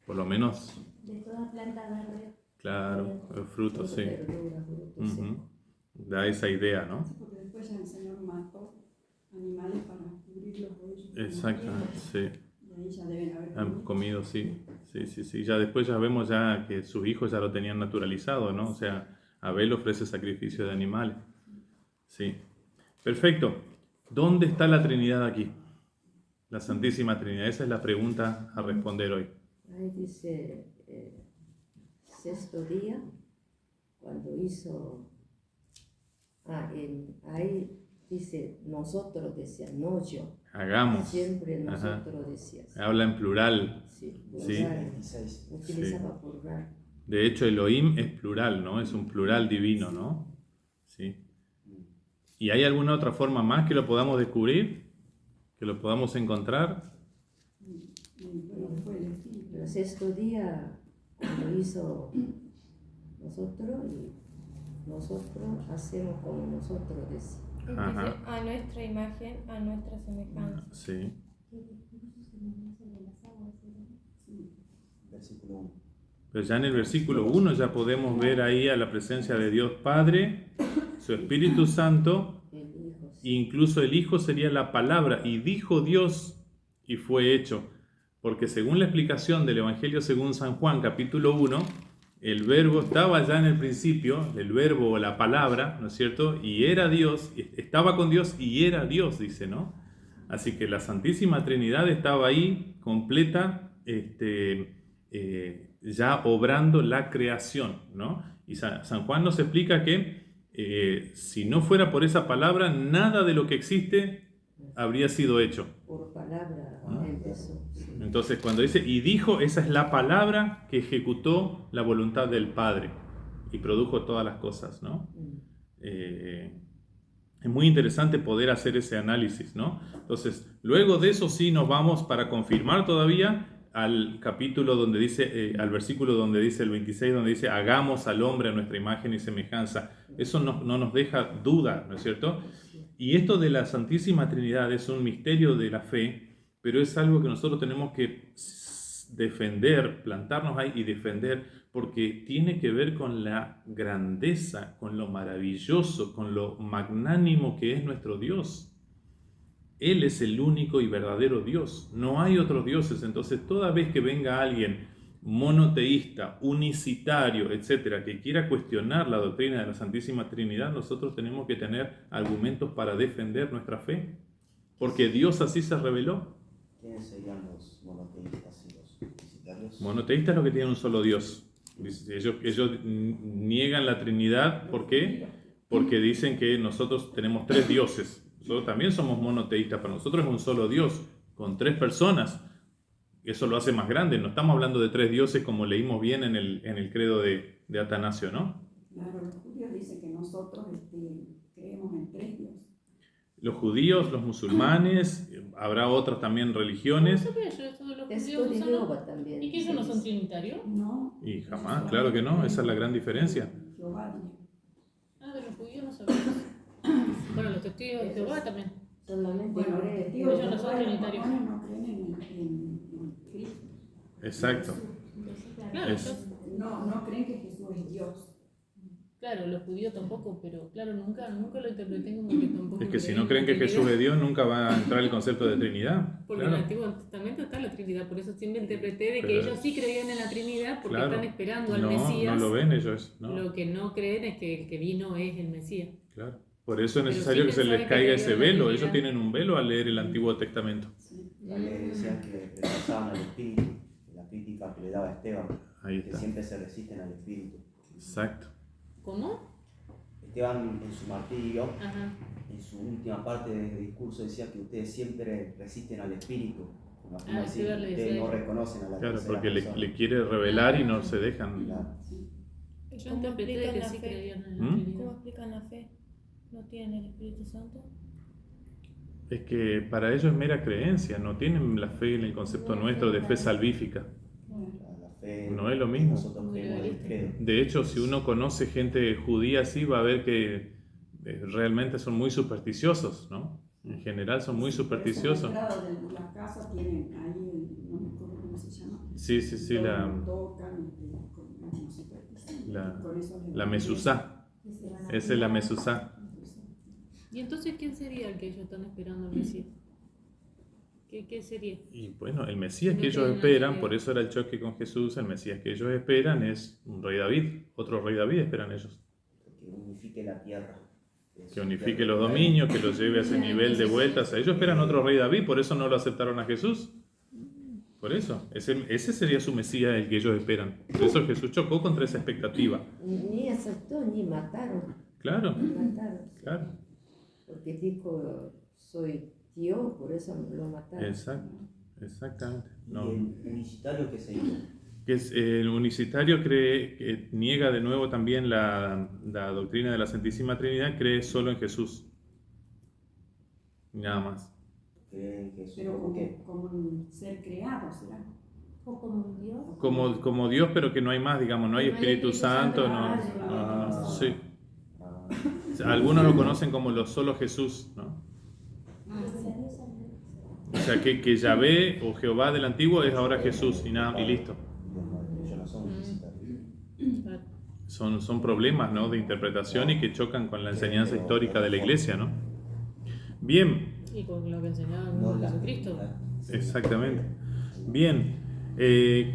[SPEAKER 1] Por lo menos,
[SPEAKER 6] De toda planta verde.
[SPEAKER 1] claro, frutos, sí.
[SPEAKER 7] Verdura, frutos, sí.
[SPEAKER 1] Ujú. Da esa idea, ¿no?
[SPEAKER 4] Sí, porque después ya el Señor mató animales para cubrirlos ellos.
[SPEAKER 1] Exactamente, sí.
[SPEAKER 4] Y ahí ya deben haber
[SPEAKER 1] Han comido, sí. Sí. Ya después ya vemos ya que sus hijos ya lo tenían naturalizado, ¿no? O sea, Abel ofrece sacrificio de animales. Sí. Perfecto. ¿Dónde está la Trinidad aquí? La Santísima Trinidad. Esa es la pregunta a responder hoy.
[SPEAKER 7] Ahí dice, sexto día, cuando hizo, ahí dice, nosotros decía, no yo.
[SPEAKER 1] Hagamos.
[SPEAKER 7] Siempre
[SPEAKER 1] Ajá.
[SPEAKER 7] nosotros decías.
[SPEAKER 1] Habla en plural.
[SPEAKER 7] Sí,
[SPEAKER 1] Sí.
[SPEAKER 7] plural,
[SPEAKER 5] 26.
[SPEAKER 7] utilizaba plural.
[SPEAKER 1] De hecho, Elohim es plural, ¿no? Es un plural divino, ¿no? Sí. ¿Y hay alguna otra forma más que lo podamos descubrir? ¿Que lo podamos encontrar?
[SPEAKER 4] Bueno, después el Espíritu.
[SPEAKER 7] El sexto día, cuando hizo nosotros, y nosotros hacemos como nosotros decimos.
[SPEAKER 1] Ajá.
[SPEAKER 3] Dice, a nuestra imagen, a nuestra semejanza.
[SPEAKER 1] Sí.
[SPEAKER 5] Versículo 1.
[SPEAKER 1] Pero ya en el versículo 1 ya podemos ver ahí a la presencia de Dios Padre, su Espíritu Santo,
[SPEAKER 7] El Hijo,
[SPEAKER 1] e incluso el Hijo sería la palabra, y dijo Dios y fue hecho. Porque según la explicación del Evangelio según San Juan, capítulo 1, el verbo estaba ya en el principio, el verbo o la palabra, ¿no es cierto? Y era Dios, estaba con Dios y era Dios, dice, ¿no? Así que la Santísima Trinidad estaba ahí, completa, ya obrando la creación, ¿no? Y San Juan nos explica que si no fuera por esa palabra, nada de lo que existe habría sido hecho.
[SPEAKER 7] por palabra empezó. Sí.
[SPEAKER 1] Entonces cuando dice, y dijo, esa es la palabra que ejecutó la voluntad del Padre y produjo todas las cosas, ¿no? Es muy interesante poder hacer ese análisis, ¿no? Entonces, luego de eso sí nos vamos para confirmar todavía al capítulo donde dice, al versículo donde dice el 26, donde dice, hagamos al hombre a nuestra imagen y semejanza. Eso no nos deja duda, ¿no es cierto? Y esto de la Santísima Trinidad es un misterio de la fe, pero es algo que nosotros tenemos que defender, plantarnos ahí y defender, porque tiene que ver con la grandeza, con lo maravilloso, con lo magnánimo que es nuestro Dios. Él es el único y verdadero Dios, no hay otros dioses. Entonces, toda vez que venga alguien monoteísta, unicitario, etcétera, que quiera cuestionar la doctrina de la Santísima Trinidad, nosotros tenemos que tener argumentos para defender nuestra fe, porque Dios así se reveló.
[SPEAKER 5] ¿Quiénes serían los monoteístas y los unicitarios?
[SPEAKER 1] Monoteístas es lo que tienen un solo Dios. Ellos niegan la Trinidad. ¿Por qué? Porque dicen que nosotros tenemos tres dioses. Nosotros también somos monoteístas, para nosotros es un solo Dios, con tres personas. Eso lo hace más grande. No estamos hablando de tres dioses como leímos bien en el credo de Atanasio, ¿no?
[SPEAKER 4] Claro, los judíos dicen que nosotros creemos en tres dioses.
[SPEAKER 1] Los judíos, los musulmanes, habrá otras también religiones.
[SPEAKER 2] ¿No sabía yo eso de los
[SPEAKER 7] Esto
[SPEAKER 2] judíos?
[SPEAKER 7] de
[SPEAKER 2] ¿Son-
[SPEAKER 7] Jehová también.
[SPEAKER 2] ¿Y que ellos no son trinitarios?
[SPEAKER 4] No.
[SPEAKER 1] Y jamás, claro que no, esa es la gran diferencia.
[SPEAKER 4] Jehová dijo.
[SPEAKER 2] Ah, de los judíos no sabía. Bueno, los testigos de Jehová también.
[SPEAKER 7] Solamente
[SPEAKER 4] Bueno, los
[SPEAKER 7] cree
[SPEAKER 4] testigos de
[SPEAKER 2] ellos no son
[SPEAKER 4] Jehová y los
[SPEAKER 2] trinitarios.
[SPEAKER 4] mormones no creen en Cristo.
[SPEAKER 1] Exacto.
[SPEAKER 2] Claro,
[SPEAKER 1] Es-
[SPEAKER 4] No creen que Jesús es Dios.
[SPEAKER 2] claro, los judíos tampoco, pero claro, nunca lo interpreté como que tampoco.
[SPEAKER 1] Es que si no creen que Jesús es Dios, nunca va a entrar el concepto de Trinidad.
[SPEAKER 2] Porque en el
[SPEAKER 1] Claro,
[SPEAKER 2] Antiguo Testamento está la Trinidad, por eso siempre interpreté de que
[SPEAKER 1] Pero-
[SPEAKER 2] ellos sí creían en la Trinidad porque
[SPEAKER 1] claro.
[SPEAKER 2] están esperando al
[SPEAKER 1] No,
[SPEAKER 2] Mesías.
[SPEAKER 1] no lo ven ellos, ¿no?
[SPEAKER 2] Lo que no creen es que el que vino es el Mesías.
[SPEAKER 1] Claro. Por eso es
[SPEAKER 2] Pero
[SPEAKER 1] necesario
[SPEAKER 2] sí
[SPEAKER 1] que se
[SPEAKER 2] pensaba
[SPEAKER 1] les
[SPEAKER 2] que
[SPEAKER 1] caiga
[SPEAKER 2] había
[SPEAKER 1] ese
[SPEAKER 2] una
[SPEAKER 1] velo.
[SPEAKER 2] Trinidad.
[SPEAKER 1] Ellos tienen un velo al leer el Antiguo Testamento.
[SPEAKER 5] Decían que rechazaban al Espíritu le daba a Esteban,
[SPEAKER 1] Ahí
[SPEAKER 5] que
[SPEAKER 1] está.
[SPEAKER 5] siempre se resisten al Espíritu.
[SPEAKER 1] Exacto.
[SPEAKER 2] ¿Cómo?
[SPEAKER 5] Esteban en su martirio,
[SPEAKER 2] Ajá.
[SPEAKER 5] en su última parte del discurso decía que ustedes siempre resisten al Espíritu. Como afirma decir,
[SPEAKER 2] Esteban le
[SPEAKER 5] ustedes
[SPEAKER 2] decía
[SPEAKER 5] no
[SPEAKER 2] eso.
[SPEAKER 5] reconocen a la
[SPEAKER 1] Claro,
[SPEAKER 5] tercera
[SPEAKER 1] porque
[SPEAKER 5] persona.
[SPEAKER 1] le quiere revelar y no se dejan.
[SPEAKER 5] Claro.
[SPEAKER 2] Yo
[SPEAKER 3] ¿Cómo
[SPEAKER 2] interpreté
[SPEAKER 3] explican
[SPEAKER 2] que
[SPEAKER 3] la
[SPEAKER 2] sí
[SPEAKER 3] fe?
[SPEAKER 2] creían en la
[SPEAKER 1] ¿Mm?
[SPEAKER 3] ¿Cómo
[SPEAKER 2] Trinidad.
[SPEAKER 3] explican la fe? ¿No tienen el Espíritu Santo?
[SPEAKER 1] Es que para ellos es mera creencia, no tienen la fe en el concepto nuestro de fe salvífica.
[SPEAKER 5] La fe
[SPEAKER 1] No es lo
[SPEAKER 5] que
[SPEAKER 1] mismo.
[SPEAKER 5] nosotros creemos en el credo.
[SPEAKER 1] De hecho, si uno conoce gente judía así, va a ver que realmente son muy supersticiosos, ¿no? En general son muy
[SPEAKER 4] Sí, por eso
[SPEAKER 1] supersticiosos.
[SPEAKER 4] En la entrada de la casa tienen ahí, no me acuerdo cómo se llama.
[SPEAKER 1] Sí, sí, sí,
[SPEAKER 4] Tocan, como superstición.
[SPEAKER 1] la
[SPEAKER 4] Con eso les-
[SPEAKER 1] mezuzá. Esa es la mezuzá.
[SPEAKER 2] ¿Y entonces quién sería el que ellos están esperando al Mesías? ¿Qué sería?
[SPEAKER 1] Y bueno, el Mesías
[SPEAKER 2] No
[SPEAKER 1] que ellos
[SPEAKER 2] tiene nada que
[SPEAKER 1] esperan,
[SPEAKER 2] ver.
[SPEAKER 1] por eso era el choque con Jesús, el Mesías que ellos esperan es un rey David, otro rey David esperan ellos.
[SPEAKER 5] Que unifique la tierra.
[SPEAKER 1] Que unifique los dominios, que los lleve a ese nivel de vueltas. Ellos esperan otro rey David, por eso no lo aceptaron a Jesús. Por eso, ese sería su Mesías el que ellos esperan. Por eso Jesús chocó contra esa expectativa.
[SPEAKER 7] Ni aceptó ni mataron.
[SPEAKER 1] Claro,
[SPEAKER 7] Mataron.
[SPEAKER 1] claro,
[SPEAKER 7] Porque dijo, soy Dios, por eso lo mataron.
[SPEAKER 1] exacto, exactamente.
[SPEAKER 5] Y
[SPEAKER 1] No.
[SPEAKER 5] el unicitario que se hizo.
[SPEAKER 1] Que el unicitario cree, que niega de nuevo también la doctrina de la Santísima Trinidad, cree solo en Jesús. Nada más.
[SPEAKER 5] Creen que Jesús.
[SPEAKER 4] Pero
[SPEAKER 5] ¿Por qué?
[SPEAKER 4] como un ser creado, ¿será?
[SPEAKER 6] O como un Dios.
[SPEAKER 1] Como Dios, pero que no hay más, digamos, no hay
[SPEAKER 6] No hay
[SPEAKER 1] Espíritu
[SPEAKER 6] Espíritu
[SPEAKER 1] Santo.
[SPEAKER 6] Santo,
[SPEAKER 1] No.
[SPEAKER 6] ah,
[SPEAKER 1] Sí.
[SPEAKER 5] Ah,
[SPEAKER 1] O sea, algunos lo conocen como lo solo Jesús, ¿no? O sea, que Yahvé o Jehová del Antiguo es ahora Jesús y nada, y listo.
[SPEAKER 5] ellos no son unicitarios.
[SPEAKER 2] Claro.
[SPEAKER 1] Son problemas, ¿no?, de interpretación y que chocan con la enseñanza histórica de la Iglesia, ¿no? Bien,
[SPEAKER 2] Y con lo que enseñaba el
[SPEAKER 5] No
[SPEAKER 2] mismo
[SPEAKER 5] la
[SPEAKER 2] Jesucristo.
[SPEAKER 5] Trinidad.
[SPEAKER 1] exactamente. Bien,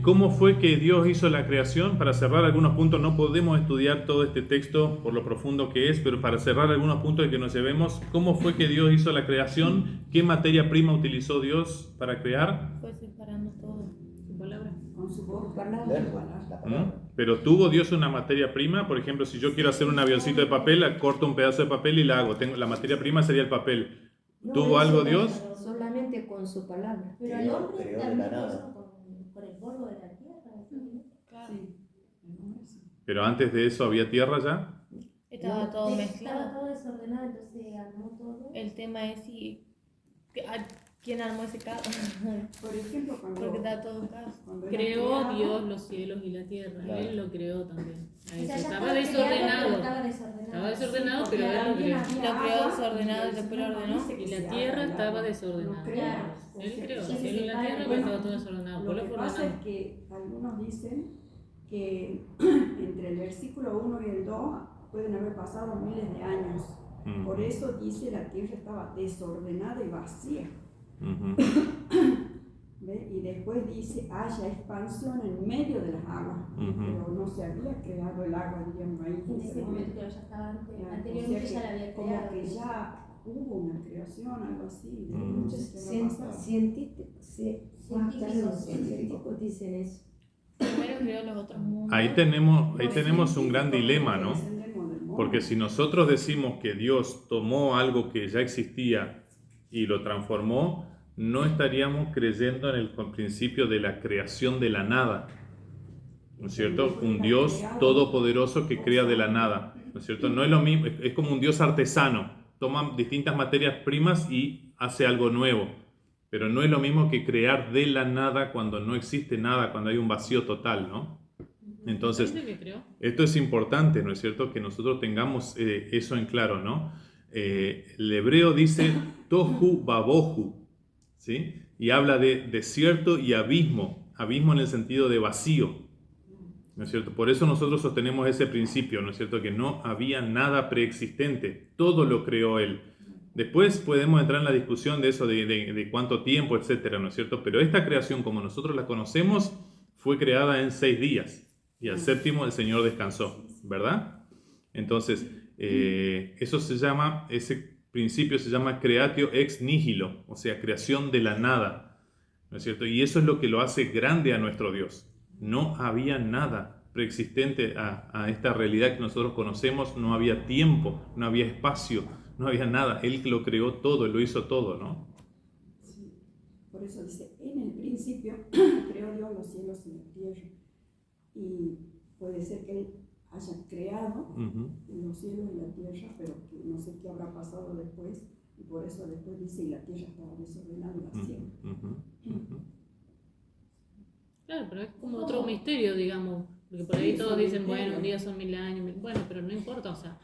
[SPEAKER 1] ¿cómo fue que Dios hizo la creación? Para cerrar algunos puntos, no podemos estudiar todo este texto por lo profundo que es, pero para cerrar algunos puntos y que nos llevemos, ¿cómo fue que Dios hizo la creación? ¿Qué materia prima utilizó Dios para crear?
[SPEAKER 3] Fue separando todo.
[SPEAKER 2] Su palabra.
[SPEAKER 4] Con su voz.
[SPEAKER 7] Palabra.
[SPEAKER 5] Verbo, la palabra.
[SPEAKER 1] Pero ¿tuvo Dios una materia prima? Por ejemplo, si yo quiero hacer un avioncito de papel, corto un pedazo de papel y la hago. La materia prima sería el papel.
[SPEAKER 7] No,
[SPEAKER 1] ¿Tuvo
[SPEAKER 7] eso
[SPEAKER 1] algo
[SPEAKER 7] no,
[SPEAKER 1] Dios?
[SPEAKER 7] Solamente con su palabra.
[SPEAKER 6] Pero el
[SPEAKER 5] Creó
[SPEAKER 6] hombre
[SPEAKER 5] de la
[SPEAKER 6] también
[SPEAKER 5] nada.
[SPEAKER 6] hizo con el polvo de la tierra. ¿sí?
[SPEAKER 3] Claro.
[SPEAKER 4] Sí. el hombre sí.
[SPEAKER 1] Pero antes de eso había tierra ya.
[SPEAKER 3] Estaba todo
[SPEAKER 6] Estaba
[SPEAKER 3] mezclado.
[SPEAKER 6] todo desordenado, entonces armó todo.
[SPEAKER 3] El tema es si quién armó ese caos.
[SPEAKER 4] Por ejemplo, cuando.
[SPEAKER 3] Porque está todo un caos.
[SPEAKER 4] cuando era
[SPEAKER 2] Creó
[SPEAKER 4] creado,
[SPEAKER 2] Dios los cielos y la tierra.
[SPEAKER 5] Claro.
[SPEAKER 2] Él lo creó también. Ahí
[SPEAKER 6] O sea,
[SPEAKER 2] sí,
[SPEAKER 6] ya
[SPEAKER 2] estaba
[SPEAKER 6] creado, pero
[SPEAKER 2] desordenado.
[SPEAKER 6] Estaba desordenado.
[SPEAKER 2] Estaba desordenado,
[SPEAKER 4] porque
[SPEAKER 2] pero él lo
[SPEAKER 4] también
[SPEAKER 2] creó.
[SPEAKER 4] había
[SPEAKER 3] Lo creó
[SPEAKER 4] agua,
[SPEAKER 3] desordenado y
[SPEAKER 4] el
[SPEAKER 3] después
[SPEAKER 4] Señor
[SPEAKER 3] lo ordenó.
[SPEAKER 4] dice que
[SPEAKER 2] Y
[SPEAKER 4] se
[SPEAKER 2] la
[SPEAKER 4] haga
[SPEAKER 2] tierra
[SPEAKER 4] el
[SPEAKER 2] estaba
[SPEAKER 4] agua.
[SPEAKER 2] desordenada.
[SPEAKER 4] Lo creó.
[SPEAKER 6] Claro.
[SPEAKER 2] Él creó
[SPEAKER 6] Sí,
[SPEAKER 2] cielo y la
[SPEAKER 6] sí,
[SPEAKER 2] tierra,
[SPEAKER 6] sí.
[SPEAKER 2] pero estaba todo desordenado. Por
[SPEAKER 4] Lo
[SPEAKER 2] lo
[SPEAKER 4] que pasa es
[SPEAKER 2] ordenado.
[SPEAKER 4] que algunos dicen que entre el versículo 1 y el 2 pueden haber pasado miles de años.
[SPEAKER 1] Mm.
[SPEAKER 4] Por eso dice la tierra estaba desordenada y vacía.
[SPEAKER 1] Ujú.
[SPEAKER 4] ¿Ve? Y después dice haya expansión en medio de las aguas.
[SPEAKER 1] Ujú.
[SPEAKER 4] Pero no se había creado el agua, diríamos ahí.
[SPEAKER 6] En ese momento, pero ya estaba antes.
[SPEAKER 4] Ya,
[SPEAKER 6] Anteriormente
[SPEAKER 4] o sea
[SPEAKER 6] ya la había
[SPEAKER 4] como
[SPEAKER 6] creado.
[SPEAKER 4] que ya hubo una creación, algo así.
[SPEAKER 1] Mm.
[SPEAKER 4] No sé qué habrá pasado.
[SPEAKER 7] Científicos dicen eso.
[SPEAKER 3] Primero creó los otros mundos.
[SPEAKER 1] Ahí tenemos un gran dilema, ¿no?
[SPEAKER 4] Descendemos del mono.
[SPEAKER 1] Porque si nosotros decimos que Dios tomó algo que ya existía y lo transformó, no estaríamos creyendo en el principio de la creación de la nada, ¿no es cierto? Un Dios todopoderoso que crea de la nada, ¿no es cierto? No es lo mismo, es como un Dios artesano, toma distintas materias primas y hace algo nuevo, pero no es lo mismo que crear de la nada cuando no existe nada, cuando hay un vacío total, ¿no? Entonces,
[SPEAKER 2] ¿Quién creó?
[SPEAKER 1] esto es importante, ¿no es cierto? Que nosotros tengamos eso en claro, ¿no? El hebreo dice tohu babohu, ¿sí? Y habla de desierto y abismo, abismo en el sentido de vacío, ¿no es cierto? Por eso nosotros sostenemos ese principio, ¿no es cierto? Que no había nada preexistente, todo lo creó Él. Después podemos entrar en la discusión de eso, de cuánto tiempo, etcétera, ¿no es cierto? Pero esta creación, como nosotros la conocemos, fue creada en 6 días. Y al séptimo el Señor descansó, ¿verdad? Entonces, eso se llama, ese principio se llama creatio ex nihilo, o sea, creación de la nada, ¿no es cierto? Y eso es lo que lo hace grande a nuestro Dios, no había nada preexistente a esta realidad que nosotros conocemos, no había tiempo, no había espacio, no había nada. Él lo creó todo, Él lo hizo todo, ¿no?
[SPEAKER 4] Sí. Por eso dice, en el principio creó Dios los cielos y la tierra. Y puede ser que Él haya creado los cielos y la tierra, pero que no sé qué habrá pasado después. Y por eso después dice, y la tierra estaba desordenada y vacía.
[SPEAKER 2] Claro, pero es como otro misterio, digamos, porque por ahí todos dicen, bueno, un día son 1000 años, bueno, pero no importa, o sea,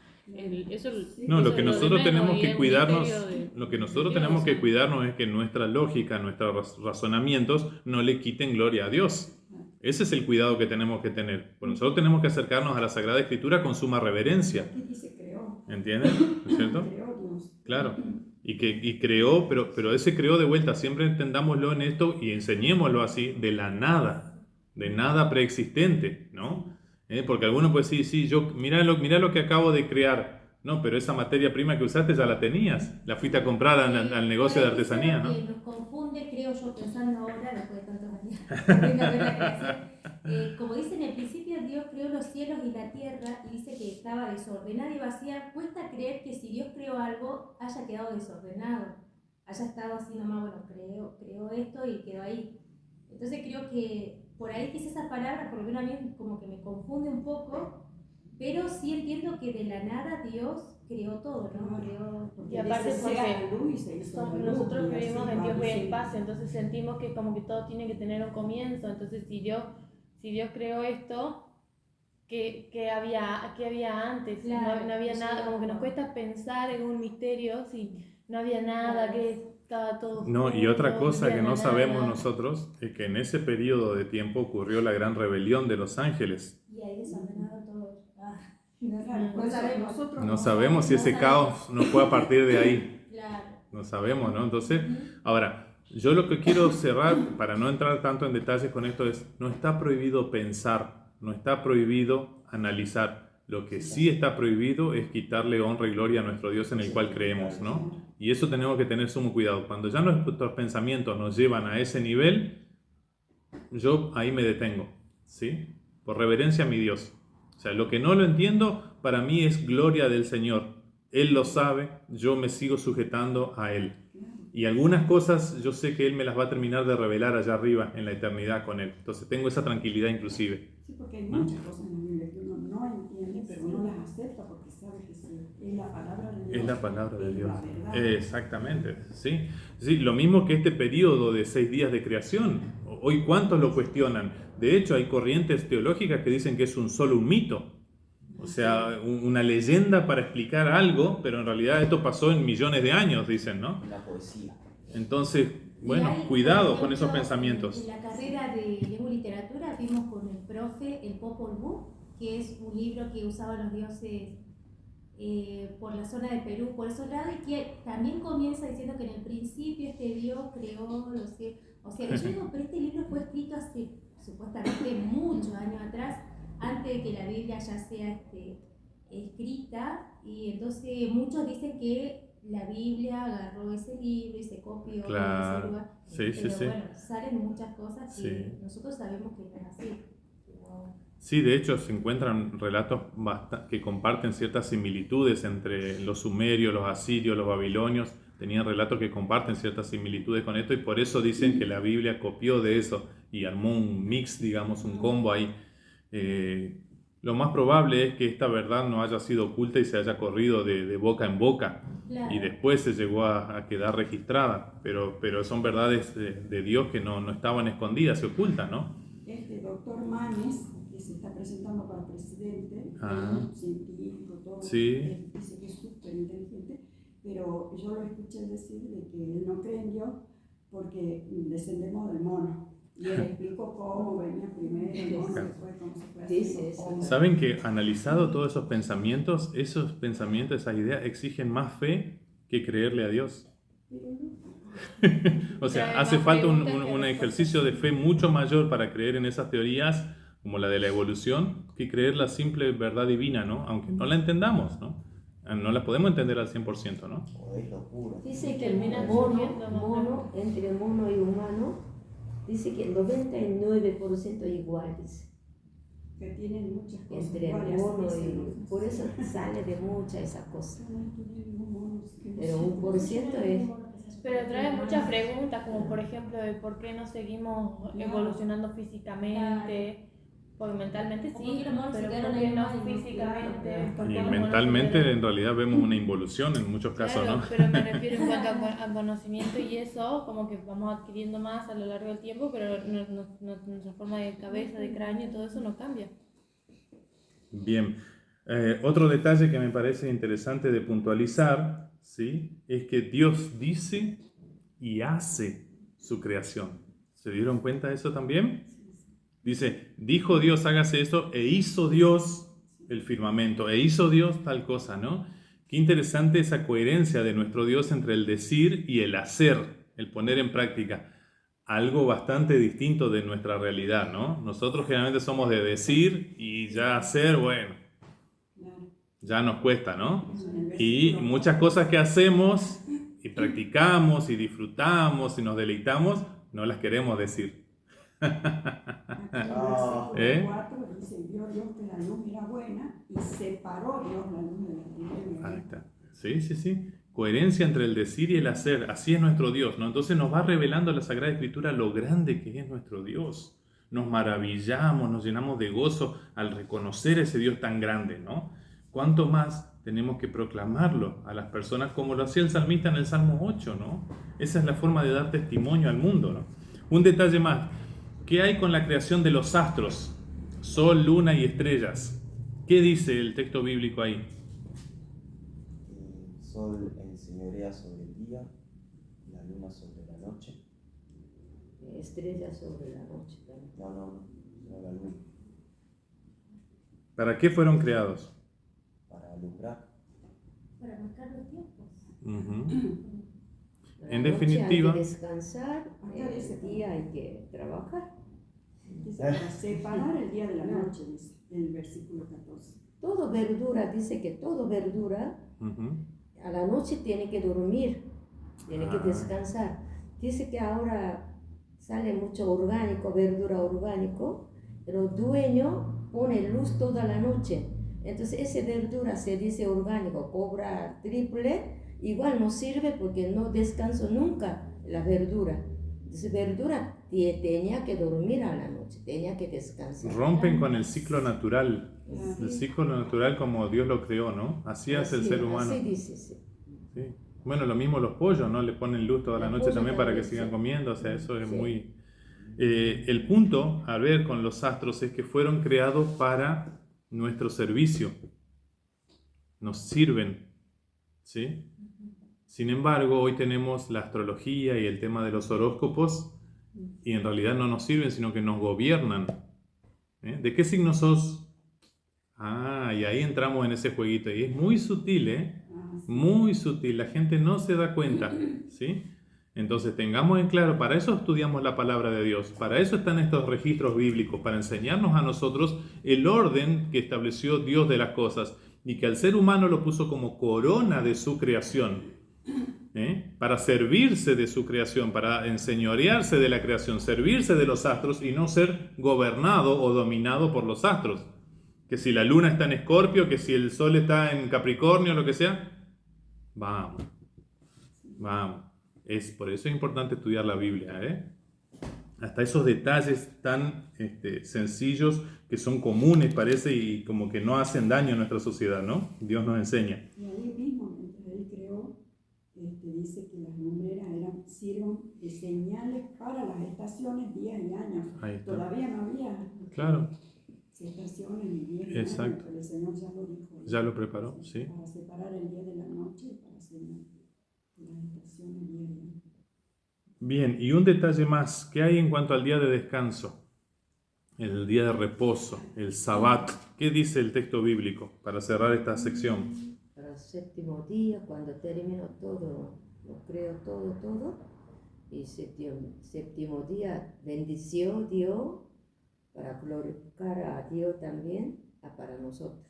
[SPEAKER 1] no, lo que nosotros tenemos que cuidarnos, lo que
[SPEAKER 2] Dios,
[SPEAKER 1] nosotros tenemos que cuidarnos es que nuestra lógica, nuestros razonamientos no le quiten gloria a Dios. Ese es el cuidado que tenemos que tener. Pues nosotros tenemos que acercarnos a la Sagrada Escritura con suma reverencia.
[SPEAKER 4] Aquí dice creó.
[SPEAKER 1] ¿Entienden? ¿No es cierto?
[SPEAKER 4] Creó Dios.
[SPEAKER 1] Claro. Y creó, pero ese creó de vuelta, siempre entendámoslo en esto y enseñémoslo así, de la nada, de nada preexistente, ¿no? Porque algunos pues sí, yo, mira lo que acabo de crear. No, pero esa materia prima que usaste ya la tenías, la fuiste a comprar al negocio de artesanía, ¿no?
[SPEAKER 6] Nos confunde, creo yo, pensando ahora, después de tantos años, como dice en el principio, Dios creó los cielos y la tierra y dice que estaba desordenada y vacía. Cuesta creer que si Dios creó algo haya quedado desordenado, haya estado así nomás, bueno, creó esto y quedó ahí. Entonces creo que por ahí quizás esa palabra, por lo menos a mí como que me confunde un poco, pero sí entiendo que de la nada Dios creó todo, ¿no? Creó,
[SPEAKER 3] Y aparte
[SPEAKER 4] porque
[SPEAKER 3] nosotros creemos en Dios y en paz, entonces sentimos que como que todo tiene que tener un comienzo. Entonces si Dios creó esto, ¿qué había antes?
[SPEAKER 6] Claro,
[SPEAKER 3] no había nada, como que nos cuesta pensar en un misterio si no había nada, que estaba todo
[SPEAKER 1] No, y
[SPEAKER 3] junto,
[SPEAKER 1] otra cosa
[SPEAKER 3] había
[SPEAKER 1] que no
[SPEAKER 3] nada.
[SPEAKER 1] sabemos nosotros es que en ese periodo de tiempo ocurrió la gran rebelión de los ángeles.
[SPEAKER 6] y ahí desordenado todo.
[SPEAKER 1] No sabemos si ese caos no fue a partir de ahí.
[SPEAKER 6] Claro.
[SPEAKER 1] No sabemos, ¿no? Entonces, ahora, yo lo que quiero cerrar, para no entrar tanto en detalles con esto, es, no está prohibido pensar, no está prohibido analizar. Lo que sí está prohibido es quitarle honra y gloria a nuestro Dios en el cual creemos, ¿no? Y eso tenemos que tener sumo cuidado. Cuando ya nuestros pensamientos nos llevan a ese nivel, yo ahí me detengo, ¿sí? Por reverencia a mi Dios. O sea, lo que no lo entiendo, para mí es gloria del Señor. Él lo sabe, yo me sigo sujetando a Él. Y algunas cosas yo sé que Él me las va a terminar de revelar allá arriba, en la eternidad con Él. Entonces tengo esa tranquilidad inclusive.
[SPEAKER 4] Sí, porque hay muchas cosas en la Biblia que uno no entiende, pero no las acepta porque sabe que es la palabra de Dios.
[SPEAKER 1] Es la palabra de
[SPEAKER 4] es
[SPEAKER 1] Dios.
[SPEAKER 4] la verdad.
[SPEAKER 1] Exactamente, sí. Sí, lo mismo que este periodo de 6 días de creación. Hoy, ¿cuántos lo cuestionan? De hecho, hay corrientes teológicas que dicen que es solo un mito. O sea, una leyenda para explicar algo, pero en realidad esto pasó en millones de años, dicen, ¿no?
[SPEAKER 5] La poesía.
[SPEAKER 1] Entonces, bueno,
[SPEAKER 6] Y hay,
[SPEAKER 1] cuidado
[SPEAKER 6] por
[SPEAKER 1] con esos
[SPEAKER 6] ejemplo,
[SPEAKER 1] pensamientos.
[SPEAKER 6] En la carrera de lengua y literatura vimos con el profe el Popol Vuh, que es un libro que usaban los dioses por la zona de Perú, por esos lados, y que también comienza diciendo que en el principio este Dios creó los cielos. O sea, yo digo, pero este libro fue escrito hace supuestamente muchos años atrás, antes de que la Biblia ya sea escrita, y entonces muchos dicen que la Biblia agarró ese libro y se copió
[SPEAKER 1] Claro.
[SPEAKER 6] de ese lugar.
[SPEAKER 1] Sí, sí,
[SPEAKER 6] Pero
[SPEAKER 1] sí.
[SPEAKER 6] bueno, salen muchas cosas que
[SPEAKER 1] Sí.
[SPEAKER 6] nosotros sabemos que no es así. Pero
[SPEAKER 1] Sí, de hecho se encuentran relatos que comparten ciertas similitudes entre los sumerios, los asirios, los babilonios. Tenían relatos que comparten ciertas similitudes con esto y por eso dicen que la Biblia copió de eso y armó un mix, digamos, un combo ahí. Lo más probable es que esta verdad no haya sido oculta y se haya corrido de boca en boca
[SPEAKER 6] claro.
[SPEAKER 1] y después se llegó a quedar registrada, pero son verdades de Dios que no estaban escondidas, se ocultan, ¿no?
[SPEAKER 4] Este doctor Manes, que se está presentando para presidente,
[SPEAKER 1] Ah.
[SPEAKER 4] científico, todo,
[SPEAKER 1] Sí.
[SPEAKER 4] él dice que es súper inteligente, pero yo lo escuché decir de que él no cree en Dios porque descendemos del mono. Y él explicó cómo venía primero el mono, después cómo se fue
[SPEAKER 7] Dice
[SPEAKER 4] haciendo
[SPEAKER 7] eso.
[SPEAKER 4] hombre.
[SPEAKER 1] ¿Saben que analizado todos esos pensamientos, esas ideas exigen más fe que creerle a Dios? O sea,
[SPEAKER 3] Trae
[SPEAKER 1] hace
[SPEAKER 3] más
[SPEAKER 1] falta un
[SPEAKER 3] preguntas que
[SPEAKER 1] ejercicio de fe mucho mayor para creer en esas teorías como la de la evolución que creer la simple verdad divina, ¿no? Aunque no la entendamos, ¿no? No la podemos entender al 100%, ¿no?
[SPEAKER 5] O es locura.
[SPEAKER 7] Dice que
[SPEAKER 3] Termina
[SPEAKER 7] el
[SPEAKER 3] surgiendo más
[SPEAKER 7] mono, entre mono y humano, Dice que el 99% igual, dice.
[SPEAKER 4] Que tienen muchas cosas
[SPEAKER 7] Entre el
[SPEAKER 4] iguales,
[SPEAKER 7] mono
[SPEAKER 4] dicen,
[SPEAKER 7] y
[SPEAKER 4] ¿no?
[SPEAKER 7] por eso sale de mucha esa cosa. Pero
[SPEAKER 4] Pero
[SPEAKER 7] 1% es.
[SPEAKER 3] Pero trae muchas preguntas, como por ejemplo de por qué no seguimos evolucionando físicamente, porque mentalmente
[SPEAKER 6] ¿Por
[SPEAKER 3] sí,
[SPEAKER 6] qué los monos se
[SPEAKER 3] pero
[SPEAKER 6] quedaron
[SPEAKER 3] por qué
[SPEAKER 6] ahí
[SPEAKER 3] no
[SPEAKER 6] nomás y no
[SPEAKER 3] físicamente.
[SPEAKER 6] quedaron?
[SPEAKER 3] ¿Por qué
[SPEAKER 1] Y
[SPEAKER 3] los monos se
[SPEAKER 1] mentalmente
[SPEAKER 3] quedaron?
[SPEAKER 1] en realidad vemos una involución en muchos casos,
[SPEAKER 3] Claro,
[SPEAKER 1] ¿no?
[SPEAKER 3] pero me refiero en cuanto a conocimiento y eso, como que vamos adquiriendo más a lo largo del tiempo, pero nuestra forma de cabeza, de cráneo, todo eso no cambia.
[SPEAKER 1] Bien. Otro detalle que me parece interesante de puntualizar, ¿sí? Es que Dios dice y hace su creación. ¿Se dieron cuenta de eso también? Dice, dijo Dios, hágase esto, e hizo Dios el firmamento, e hizo Dios tal cosa, ¿no? Qué interesante esa coherencia de nuestro Dios entre el decir y el hacer, el poner en práctica. Algo bastante distinto de nuestra realidad, ¿no? Nosotros generalmente somos de decir y ya hacer, bueno, ya nos cuesta, ¿no? Y muchas cosas que hacemos y practicamos y disfrutamos y nos deleitamos, no las queremos decir.
[SPEAKER 4] Aquí en el
[SPEAKER 1] ¿Eh?
[SPEAKER 4] versículo 4 dice, vio Dios que la luz era buena y separó Dios la luz de la tiniebla.
[SPEAKER 1] Ahí está. Sí, sí, sí. Coherencia entre el decir y el hacer. Así es nuestro Dios, ¿no? Entonces nos va revelando la Sagrada Escritura lo grande que es nuestro Dios. Nos maravillamos, nos llenamos de gozo al reconocer ese Dios tan grande, ¿no? ¿Cuánto más tenemos que proclamarlo a las personas como lo hacía el salmista en el Salmo 8, ¿no? Esa es la forma de dar testimonio al mundo, ¿no? Un detalle más. ¿Qué hay con la creación de los astros? Sol, luna y estrellas. ¿Qué dice el texto bíblico ahí?
[SPEAKER 5] El sol enseñorea sobre el día, la luna sobre la noche.
[SPEAKER 7] Estrellas sobre la noche también.
[SPEAKER 5] No, la luna.
[SPEAKER 1] ¿Para qué fueron creados?
[SPEAKER 5] Para alumbrar.
[SPEAKER 6] Para marcar los tiempos.
[SPEAKER 1] Ujú.
[SPEAKER 7] La
[SPEAKER 1] En
[SPEAKER 7] noche
[SPEAKER 1] definitiva-
[SPEAKER 7] hay que descansar, el día hay que trabajar.
[SPEAKER 4] Dice, para separar el día de la noche, dice en el versículo 14.
[SPEAKER 7] Todo verdura, dice que todo verdura
[SPEAKER 1] Ujú.
[SPEAKER 7] a la noche tiene que dormir, tiene que
[SPEAKER 1] Ah.
[SPEAKER 7] descansar. Dice que ahora sale mucho orgánico, verdura orgánico, pero el dueño pone luz toda la noche. Entonces esa verdura se dice orgánico, cobra triple, igual no sirve porque no descanso nunca la verdura. Entonces verdura tenía que dormir a la noche, tenía que descansar.
[SPEAKER 1] Rompen con el ciclo natural.
[SPEAKER 7] Sí.
[SPEAKER 1] El ciclo natural como Dios lo creó, ¿no? Así es el ser humano.
[SPEAKER 7] Así dice, sí.
[SPEAKER 1] Sí. Bueno, lo mismo los pollos, ¿no? Le ponen luz toda la
[SPEAKER 7] Los
[SPEAKER 1] noche
[SPEAKER 7] pollos
[SPEAKER 1] también para que
[SPEAKER 7] también,
[SPEAKER 1] sigan
[SPEAKER 7] sí.
[SPEAKER 1] comiendo. O sea, eso es
[SPEAKER 7] Sí.
[SPEAKER 1] muy... el punto a ver con los astros es que fueron creados para nuestro servicio. Nos sirven, ¿sí? Sin embargo, hoy tenemos la astrología y el tema de los horóscopos y en realidad no nos sirven, sino que nos gobiernan. ¿Eh? ¿De qué signo sos? Ah, y ahí entramos en ese jueguito. Y es muy sutil, ¿eh? Muy sutil. La gente no se da cuenta, ¿sí? Entonces tengamos en claro, para eso estudiamos la palabra de Dios, para eso están estos registros bíblicos, para enseñarnos a nosotros el orden que estableció Dios de las cosas y que al ser humano lo puso como corona de su creación. Para servirse de su creación, para enseñorearse de la creación, servirse de los astros y no ser gobernado o dominado por los astros. Que si la luna está en Escorpio, que si el sol está en Capricornio, lo que sea, vamos. Por eso es importante estudiar la Biblia, Hasta esos detalles tan sencillos que son comunes, parece, y como que no hacen daño a nuestra sociedad, ¿no? Dios nos enseña.
[SPEAKER 4] Y ahí mismo, mientras él creó, dice que las lumbreras sirven de señales para las estaciones, días y años.
[SPEAKER 1] Ahí está.
[SPEAKER 4] Todavía no había
[SPEAKER 1] Claro,
[SPEAKER 4] estaciones ni días y
[SPEAKER 1] exacto.
[SPEAKER 4] años, pero el Señor ya lo dijo.
[SPEAKER 1] Ya lo preparó, sí.
[SPEAKER 4] Para separar el día de la noche y para hacer las estaciones, días y años.
[SPEAKER 1] Bien, y un detalle más, ¿qué hay en cuanto al día de descanso? El día de reposo, el Sabbat. ¿Qué dice el texto bíblico para cerrar esta sección?
[SPEAKER 7] Para el séptimo día, cuando terminó todo, lo creo todo, y séptimo día bendició, dio, para glorificar a Dios también, para nosotros.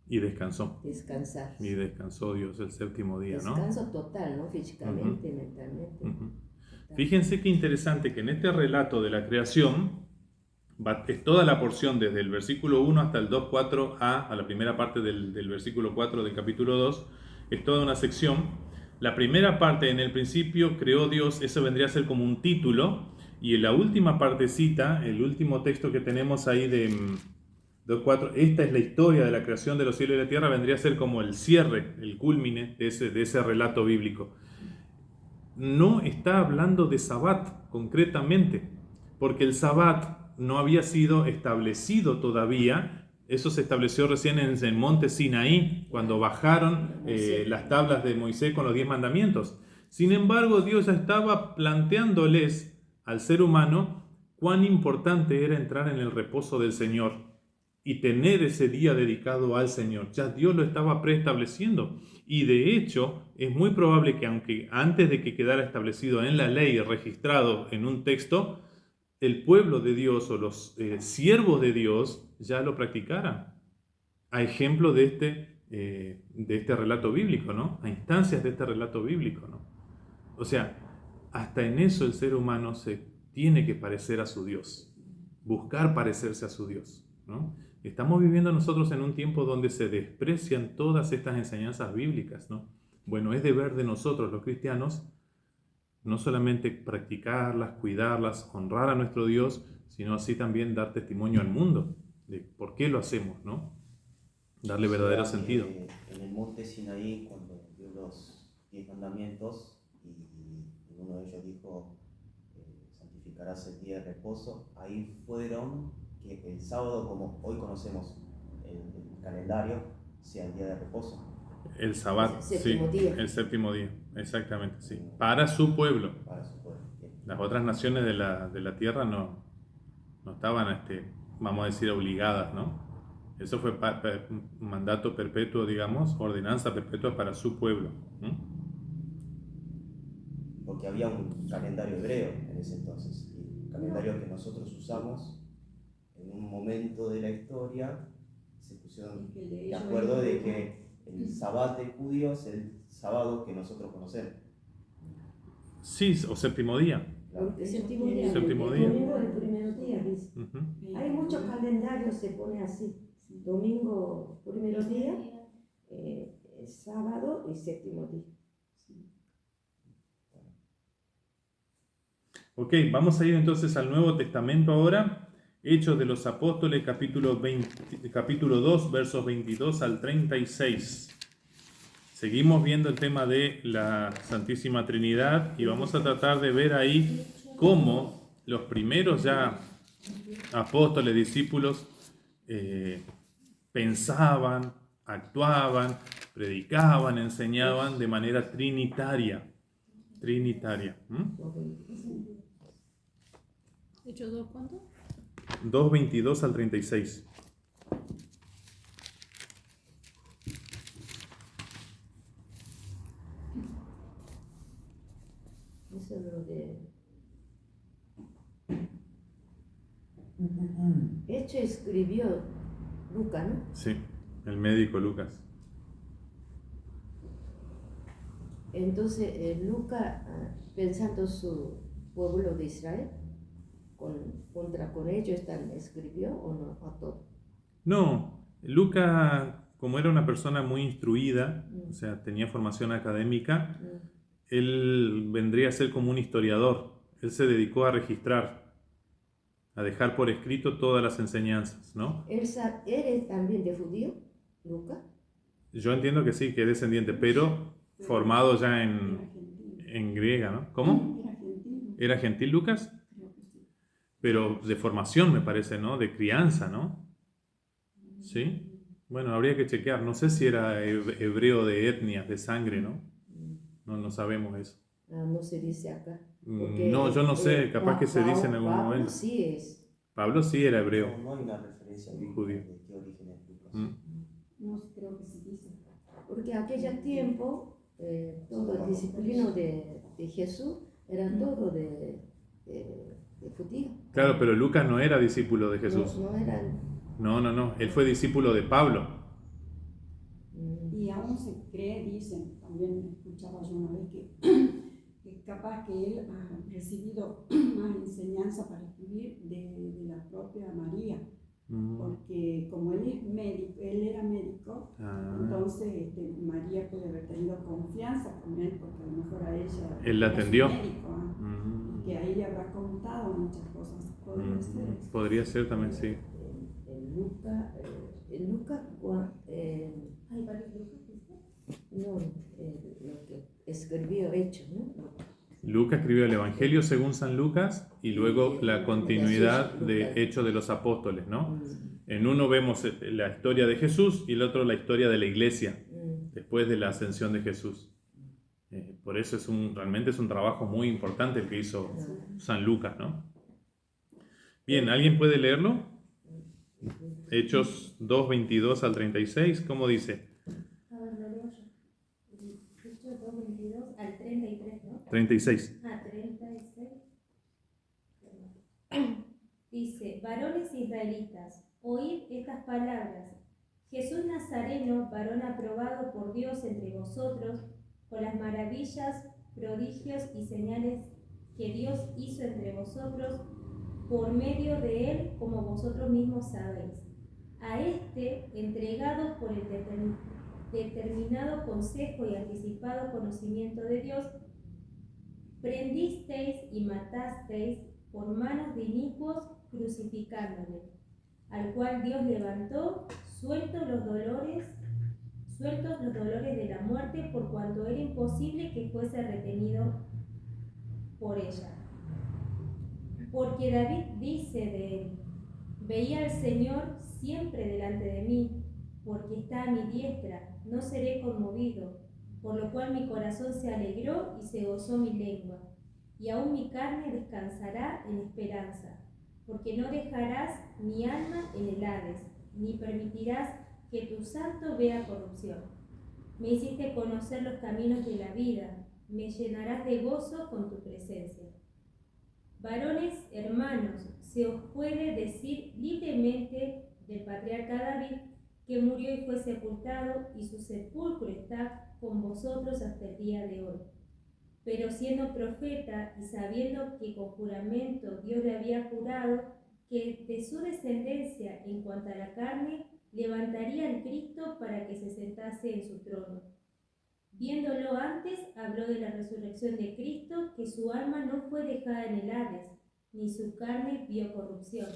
[SPEAKER 1] Y descansó.
[SPEAKER 7] Descansar.
[SPEAKER 1] Y descansó Dios el séptimo día, ¿no?
[SPEAKER 7] Descanso total, ¿no? Físicamente, mentalmente.
[SPEAKER 1] Fíjense qué interesante que en este relato de la creación, es toda la porción desde el versículo 1 hasta el 2.4a, a la primera parte del versículo 4 del capítulo 2, es toda una sección. La primera parte, en el principio creó Dios, eso vendría a ser como un título, y en la última partecita, el último texto que tenemos ahí de 2.4, esta es la historia de la creación de los cielos y la tierra, vendría a ser como el cierre, el cúlmine de ese relato bíblico. No está hablando de Sabbat concretamente, porque el Sabbat no había sido establecido todavía. Eso se estableció recién en el monte Sinaí, cuando bajaron las tablas de Moisés con los 10 mandamientos. Sin embargo, Dios ya estaba planteándoles al ser humano cuán importante era entrar en el reposo del Señor y tener ese día dedicado al Señor. Ya Dios lo estaba preestableciendo. Y de hecho, es muy probable que aunque antes de que quedara establecido en la ley, registrado en un texto, el pueblo de Dios o los siervos de Dios ya lo practicaran. A ejemplo de este relato bíblico, ¿no? A instancias de este relato bíblico, ¿no? O sea, hasta en eso el ser humano se tiene que parecer a su Dios, buscar parecerse a su Dios, ¿no? Estamos viviendo nosotros en un tiempo donde se desprecian todas estas enseñanzas bíblicas, ¿no? Bueno, es deber de nosotros los cristianos no solamente practicarlas, cuidarlas, honrar a nuestro Dios, sino así también dar testimonio al mundo de por qué lo hacemos, ¿no? Darle verdadero sentido.
[SPEAKER 5] En el monte Sinaí, cuando dio los 10 mandamientos, y uno de ellos dijo, santificarás el día de reposo, ahí fueron que el sábado, como hoy conocemos el calendario, sea el día de reposo.
[SPEAKER 1] El Sabbat, sí, el séptimo día, exactamente, sí. Para su pueblo.
[SPEAKER 5] Para su pueblo.
[SPEAKER 1] Las otras naciones de la tierra no estaban, vamos a decir, obligadas, ¿no? Eso fue mandato perpetuo, digamos, ordenanza perpetua para su pueblo.
[SPEAKER 5] Porque había un calendario hebreo en ese entonces, y el calendario que nosotros usamos en un momento de la historia se pusieron de acuerdo de que el Sabbat de judíos es el sábado que nosotros conocemos.
[SPEAKER 1] Sí, o séptimo día.
[SPEAKER 5] Claro.
[SPEAKER 7] El séptimo día.
[SPEAKER 1] Séptimo
[SPEAKER 7] el
[SPEAKER 1] día.
[SPEAKER 7] domingo del primer día, dice. Hay muchos calendarios se pone así. Domingo, primero día, sábado y séptimo día.
[SPEAKER 1] Ok, vamos a ir entonces al Nuevo Testamento ahora. Hechos de los Apóstoles, capítulo 2, versos 22 al 36. Seguimos viendo el tema de la Santísima Trinidad y vamos a tratar de ver ahí cómo los primeros ya apóstoles, discípulos, pensaban, actuaban, predicaban, enseñaban de manera trinitaria.
[SPEAKER 2] Hechos 2, ¿cuánto?
[SPEAKER 1] 2, 22 al 36.
[SPEAKER 7] Eso es lo de... Hecho escribió Lucas, ¿no?
[SPEAKER 1] Sí, el médico Lucas.
[SPEAKER 7] Entonces, Lucas, pensando su pueblo de Israel, contra con ellos escribió o no, a todo.
[SPEAKER 1] No, Lucas, como era una persona muy instruida, o sea, tenía formación académica, él vendría a ser como un historiador. Él se dedicó a registrar, a dejar por escrito todas las enseñanzas, ¿no?
[SPEAKER 7] ¿Eres también de judío, Lucas?
[SPEAKER 1] Yo entiendo que sí, que es descendiente, pero formado ya en griega, ¿no? ¿Cómo? ¿Era gentil Lucas? Pero de formación, me parece, ¿no? De crianza, ¿no? ¿Sí? Bueno, habría que chequear. No sé si era hebreo de etnias, de sangre, ¿no? No sabemos eso.
[SPEAKER 7] No se dice acá.
[SPEAKER 1] No, yo no sé. Capaz que se dice en algún
[SPEAKER 7] Pablo
[SPEAKER 1] momento.
[SPEAKER 7] Sí es.
[SPEAKER 1] Pablo sí era hebreo.
[SPEAKER 5] No hay una referencia bíblica
[SPEAKER 1] Judío.
[SPEAKER 5] de qué origen es Lucas.
[SPEAKER 4] No creo que se dice.
[SPEAKER 7] Porque en aquel tiempo, todo el disciplino de Jesús era todo de judío.
[SPEAKER 1] Claro, pero Lucas no era discípulo de Jesús.
[SPEAKER 7] No eran.
[SPEAKER 1] No. Él fue discípulo de Pablo.
[SPEAKER 4] Y aún se cree, dicen, también escuchaba yo una vez que capaz que él ha recibido más enseñanza para escribir de la propia María, porque como él es médico, él era médico, entonces María puede haber tenido confianza con él, porque a lo mejor a ella
[SPEAKER 1] él la
[SPEAKER 4] era su
[SPEAKER 1] atendió.
[SPEAKER 4] médico, y que a ella habrá contado muchas cosas. Podría ser eso.
[SPEAKER 1] Podría ser también, sí.
[SPEAKER 7] En Lucas,
[SPEAKER 6] ¿Hay varios Lucas?
[SPEAKER 7] no, lo que escribió Hechos, ¿no?
[SPEAKER 1] Lucas escribió el Evangelio según San Lucas y luego la continuidad de Hechos de los Apóstoles, ¿no? En uno vemos la historia de Jesús y el otro la historia de la iglesia después de la ascensión de Jesús. Por eso realmente es un trabajo muy importante el que hizo San Lucas, ¿no? Bien, ¿alguien puede leerlo? Hechos 2, 22 al 36, ¿cómo dice?
[SPEAKER 6] A ver, lo leo yo. Hechos 2, 22 al 33, ¿no?
[SPEAKER 1] 36.
[SPEAKER 6] 36. Dice, varones israelitas, oíd estas palabras. Jesús Nazareno, varón aprobado por Dios entre vosotros, con las maravillas, prodigios y señales que Dios hizo entre vosotros, por medio de él, como vosotros mismos sabéis. A este, entregado por el determinado consejo y anticipado conocimiento de Dios, prendisteis y matasteis por manos de inicuos, crucificándole, al cual Dios levantó, sueltos los dolores de la muerte, por cuanto era imposible que fuese retenido por ella. Porque David dice de él, veía al Señor siempre delante de mí, porque está a mi diestra, no seré conmovido, por lo cual mi corazón se alegró y se gozó mi lengua, y aún mi carne descansará en esperanza, porque no dejarás mi alma en el Hades, ni permitirás que tu santo vea corrupción. Me hiciste conocer los caminos de la vida, me llenarás de gozo con tu presencia. Varones, hermanos, se os puede decir libremente del patriarca David, que murió y fue sepultado, y su sepulcro está con vosotros hasta el día de hoy. Pero siendo profeta y sabiendo que con juramento Dios le había jurado que de su descendencia en cuanto a la carne levantaría al Cristo para que se sentase en su trono. Viéndolo antes, habló de la resurrección de Cristo, que su alma no fue dejada en el Hades, ni su carne vio corrupción.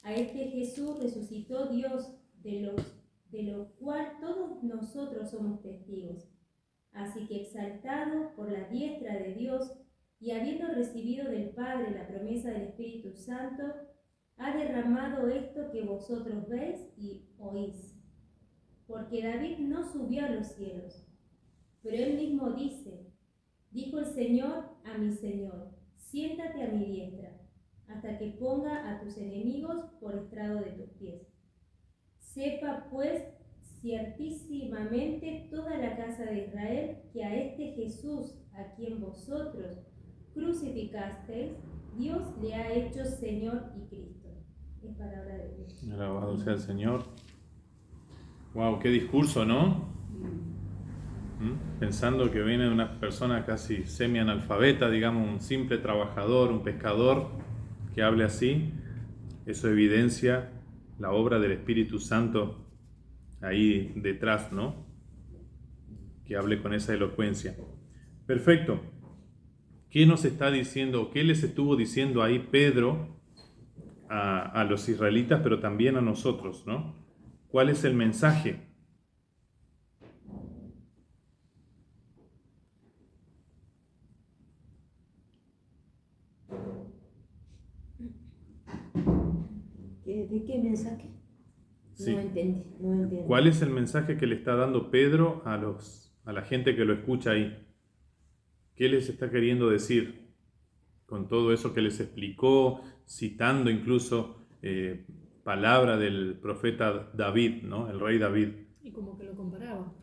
[SPEAKER 6] A este Jesús resucitó Dios, de lo cual todos nosotros somos testigos. Así que exaltado por la diestra de Dios, y habiendo recibido del Padre la promesa del Espíritu Santo, ha derramado esto que vosotros veis y oís. Porque David no subió a los cielos, pero él mismo dijo el Señor a mi Señor, siéntate a mi diestra, hasta que ponga a tus enemigos por estrado de tus pies. Sepa pues ciertísimamente toda la casa de Israel que a este Jesús, a quien vosotros crucificasteis, Dios le ha hecho Señor y Cristo. Es palabra de Dios.
[SPEAKER 1] Alabado sea el Señor. Wow, qué discurso, ¿no? Pensando que viene de una persona casi semi-analfabeta, digamos, un simple trabajador, un pescador, que hable así, eso evidencia la obra del Espíritu Santo ahí detrás, ¿no? Que hable con esa elocuencia. Perfecto. ¿Qué nos está diciendo, qué les estuvo diciendo ahí Pedro a los israelitas, pero también a nosotros, ¿no? ¿Cuál es el mensaje?
[SPEAKER 7] ¿De qué mensaje?
[SPEAKER 1] Sí.
[SPEAKER 7] No entendí.
[SPEAKER 1] ¿Cuál es el mensaje que le está dando Pedro a la gente que lo escucha ahí? ¿Qué les está queriendo decir con todo eso que les explicó, citando incluso palabra del profeta David, ¿no? El rey David?
[SPEAKER 2] Y como que lo comparaba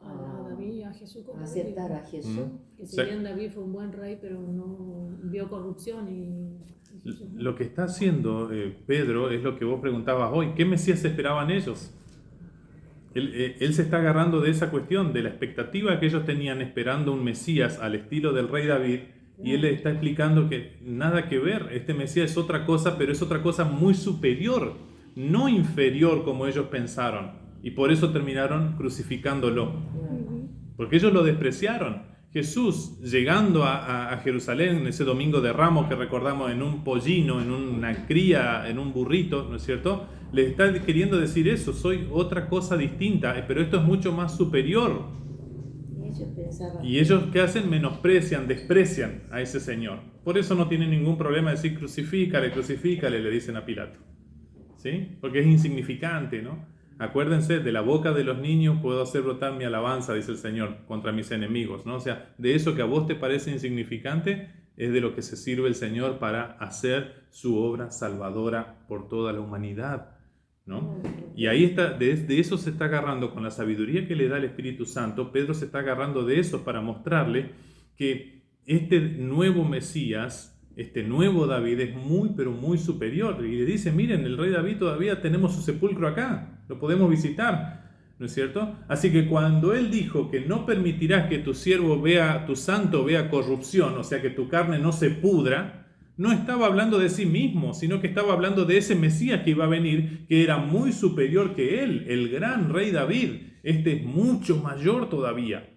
[SPEAKER 2] a David y a Jesús. Como
[SPEAKER 7] Aceptar a Jesús.
[SPEAKER 2] que si bien David fue un buen rey, pero no vio corrupción y Jesús, ¿no?
[SPEAKER 1] Lo que está haciendo Pedro es lo que vos preguntabas hoy. ¿Qué Mesías esperaban ellos? Él se está agarrando de esa cuestión, de la expectativa que ellos tenían esperando un Mesías al estilo del rey David, y él les está explicando que nada que ver, este Mesías es otra cosa, pero es otra cosa muy superior, no inferior como ellos pensaron, y por eso terminaron crucificándolo, porque ellos lo despreciaron. Jesús, llegando a Jerusalén ese domingo de Ramos que recordamos, en un pollino, en una cría, en un burrito, ¿no es cierto? Les está queriendo decir eso, soy otra cosa distinta, pero esto es mucho más superior. Y ellos, ¿qué hacen? Menosprecian, desprecian a ese Señor. Por eso no tienen ningún problema de decir crucifícale, crucifícale, le dicen a Pilato. ¿Sí? Porque es insignificante, ¿no? Acuérdense, de la boca de los niños puedo hacer brotar mi alabanza, dice el Señor, contra mis enemigos, ¿no? O sea, de eso que a vos te parece insignificante, es de lo que se sirve el Señor para hacer su obra salvadora por toda la humanidad, ¿no? Y ahí está, de eso se está agarrando con la sabiduría que le da el Espíritu Santo. Pedro se está agarrando de eso para mostrarle que este nuevo Mesías, este nuevo David es muy, pero muy superior. Y le dice, miren, el rey David todavía tenemos su sepulcro acá, lo podemos visitar, ¿no es cierto? Así que cuando él dijo que no permitirás que tu siervo vea, tu santo vea corrupción, o sea, que tu carne no se pudra, no estaba hablando de sí mismo, sino que estaba hablando de ese Mesías que iba a venir, que era muy superior que él, el gran rey David. Este es mucho mayor todavía.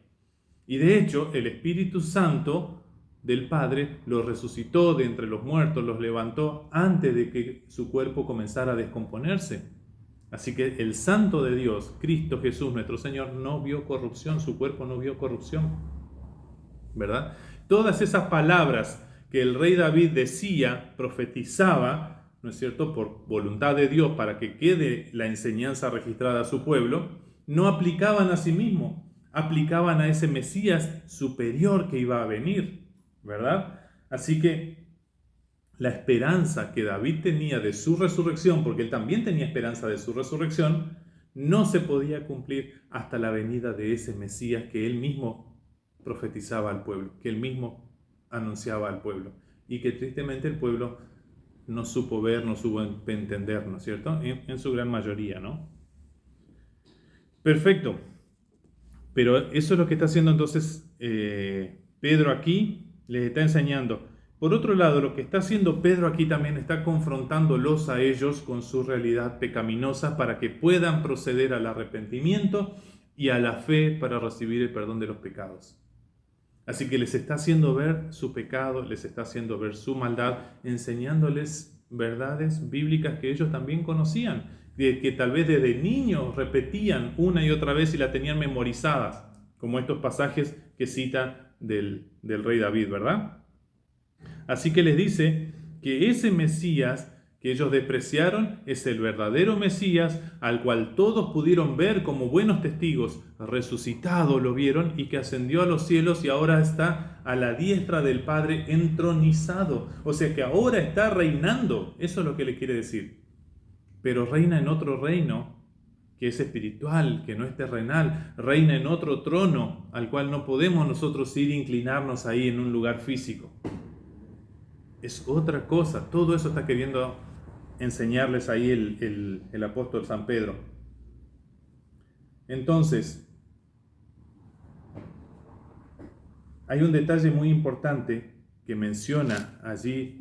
[SPEAKER 1] Y de hecho, el Espíritu Santo del Padre lo resucitó de entre los muertos, los levantó antes de que su cuerpo comenzara a descomponerse. Así que el Santo de Dios, Cristo Jesús, nuestro Señor, no vio corrupción, su cuerpo no vio corrupción, ¿verdad? Todas esas palabras que el rey David decía, profetizaba, ¿no es cierto?, por voluntad de Dios para que quede la enseñanza registrada a su pueblo, no aplicaban a sí mismo, aplicaban a ese Mesías superior que iba a venir, ¿verdad? Así que la esperanza que David tenía de su resurrección, porque él también tenía esperanza de su resurrección, no se podía cumplir hasta la venida de ese Mesías que él mismo profetizaba al pueblo, que él mismo anunciaba al pueblo, y que tristemente el pueblo no supo ver, no supo entender, ¿no es cierto? En su gran mayoría, ¿no? Perfecto. Pero eso es lo que está haciendo entonces Pedro aquí, les está enseñando. Por otro lado, lo que está haciendo Pedro aquí también está confrontándolos a ellos con su realidad pecaminosa para que puedan proceder al arrepentimiento y a la fe para recibir el perdón de los pecados. Así que les está haciendo ver su pecado, les está haciendo ver su maldad, enseñándoles verdades bíblicas que ellos también conocían, que tal vez desde niños repetían una y otra vez y la tenían memorizadas, como estos pasajes que cita del rey David, ¿verdad? Así que les dice que ese Mesías que ellos despreciaron es el verdadero Mesías, al cual todos pudieron ver como buenos testigos, resucitado lo vieron, y que ascendió a los cielos y ahora está a la diestra del Padre entronizado. O sea que ahora está reinando, eso es lo que le quiere decir. Pero reina en otro reino, que es espiritual, que no es terrenal, reina en otro trono, al cual no podemos nosotros ir a inclinarnos ahí en un lugar físico. Es otra cosa, todo eso está queriendo enseñarles ahí el apóstol San Pedro. Entonces, hay un detalle muy importante que menciona allí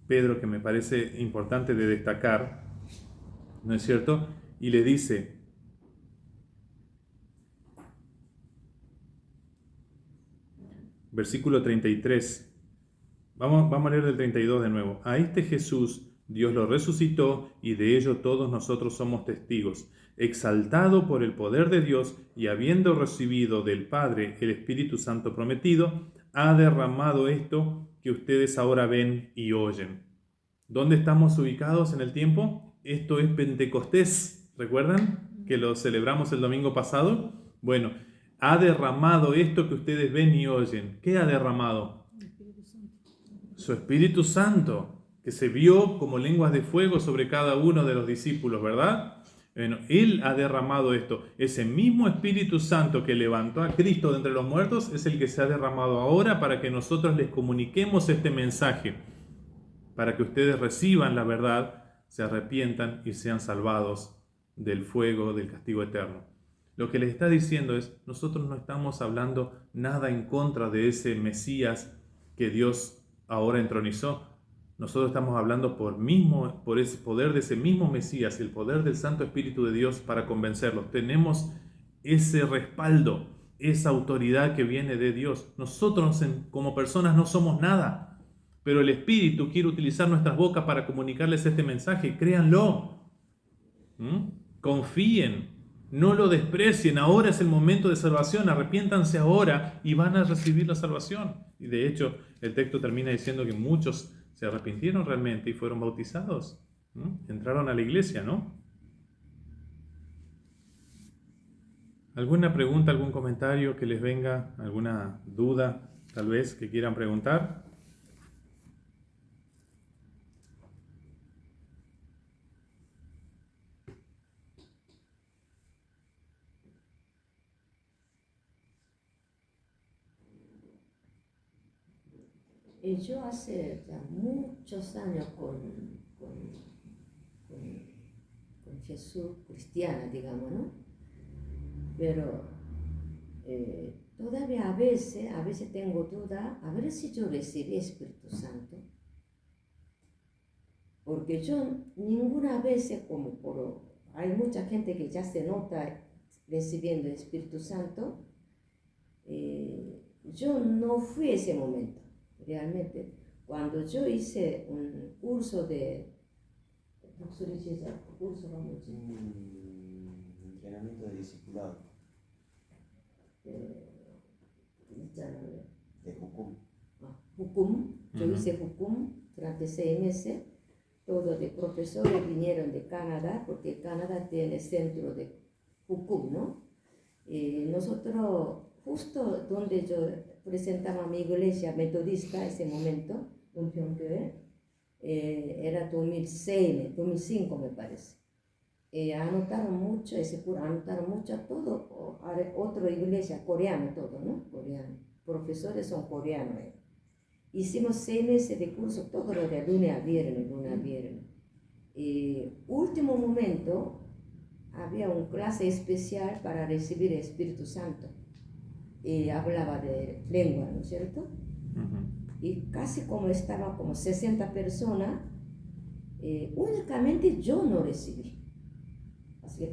[SPEAKER 1] Pedro, que me parece importante de destacar, ¿no es cierto? Y le dice, versículo 33, vamos a leer del 32 de nuevo. A este Jesús Dios lo resucitó y de ello todos nosotros somos testigos. Exaltado por el poder de Dios y habiendo recibido del Padre el Espíritu Santo prometido, ha derramado esto que ustedes ahora ven y oyen. ¿Dónde estamos ubicados en el tiempo? Esto es Pentecostés. ¿Recuerdan que lo celebramos el domingo pasado? Bueno, ha derramado esto que ustedes ven y oyen. ¿Qué ha derramado? Su Espíritu Santo, que se vio como lenguas de fuego sobre cada uno de los discípulos, ¿verdad? Bueno, Él ha derramado esto. Ese mismo Espíritu Santo que levantó a Cristo de entre los muertos es el que se ha derramado ahora para que nosotros les comuniquemos este mensaje, para que ustedes reciban la verdad, se arrepientan y sean salvados del fuego, del castigo eterno. Lo que les está diciendo es, nosotros no estamos hablando nada en contra de ese Mesías que Dios ahora entronizó. Nosotros estamos hablando por ese poder de ese mismo Mesías, el poder del Santo Espíritu de Dios para convencerlos. Tenemos ese respaldo, esa autoridad que viene de Dios. Nosotros como personas no somos nada, pero el Espíritu quiere utilizar nuestras bocas para comunicarles este mensaje. Créanlo, confíen, no lo desprecien. Ahora es el momento de salvación, arrepiéntanse ahora y van a recibir la salvación. Y de hecho, el texto termina diciendo que muchos se arrepintieron realmente y fueron bautizados. Entraron a la iglesia, ¿no? ¿Alguna pregunta, algún comentario que les venga? ¿Alguna duda, tal vez, que quieran preguntar?
[SPEAKER 7] Yo hace ya muchos años con Jesús cristiana, digamos, ¿no? Pero todavía a veces tengo duda, a ver si yo recibí Espíritu Santo. Porque yo ninguna vez, hay mucha gente que ya se nota recibiendo el Espíritu Santo, yo no fui ese momento. Realmente, cuando yo hice un curso de
[SPEAKER 5] entrenamiento de discipulado de Jukum.
[SPEAKER 7] Yo hice Jukum durante 6 meses, todos de profesores vinieron de Canadá, porque Canadá tiene centro de Jukum, ¿no? Nosotros, justo donde yo presentaba mi iglesia metodista en ese momento, en Pyeongtaek, era 2005 me parece. Anotaron mucho ese curso, anotaron mucho a todo, otra iglesia coreana, todo, ¿no? Coreano. Profesores son coreanos. Hicimos 6 meses de curso, todo lo de lunes a viernes. Último momento, había una clase especial para recibir el Espíritu Santo. Hablaba de lengua, ¿no es cierto? Y casi como estaba como 60 personas, únicamente yo no recibí. Así que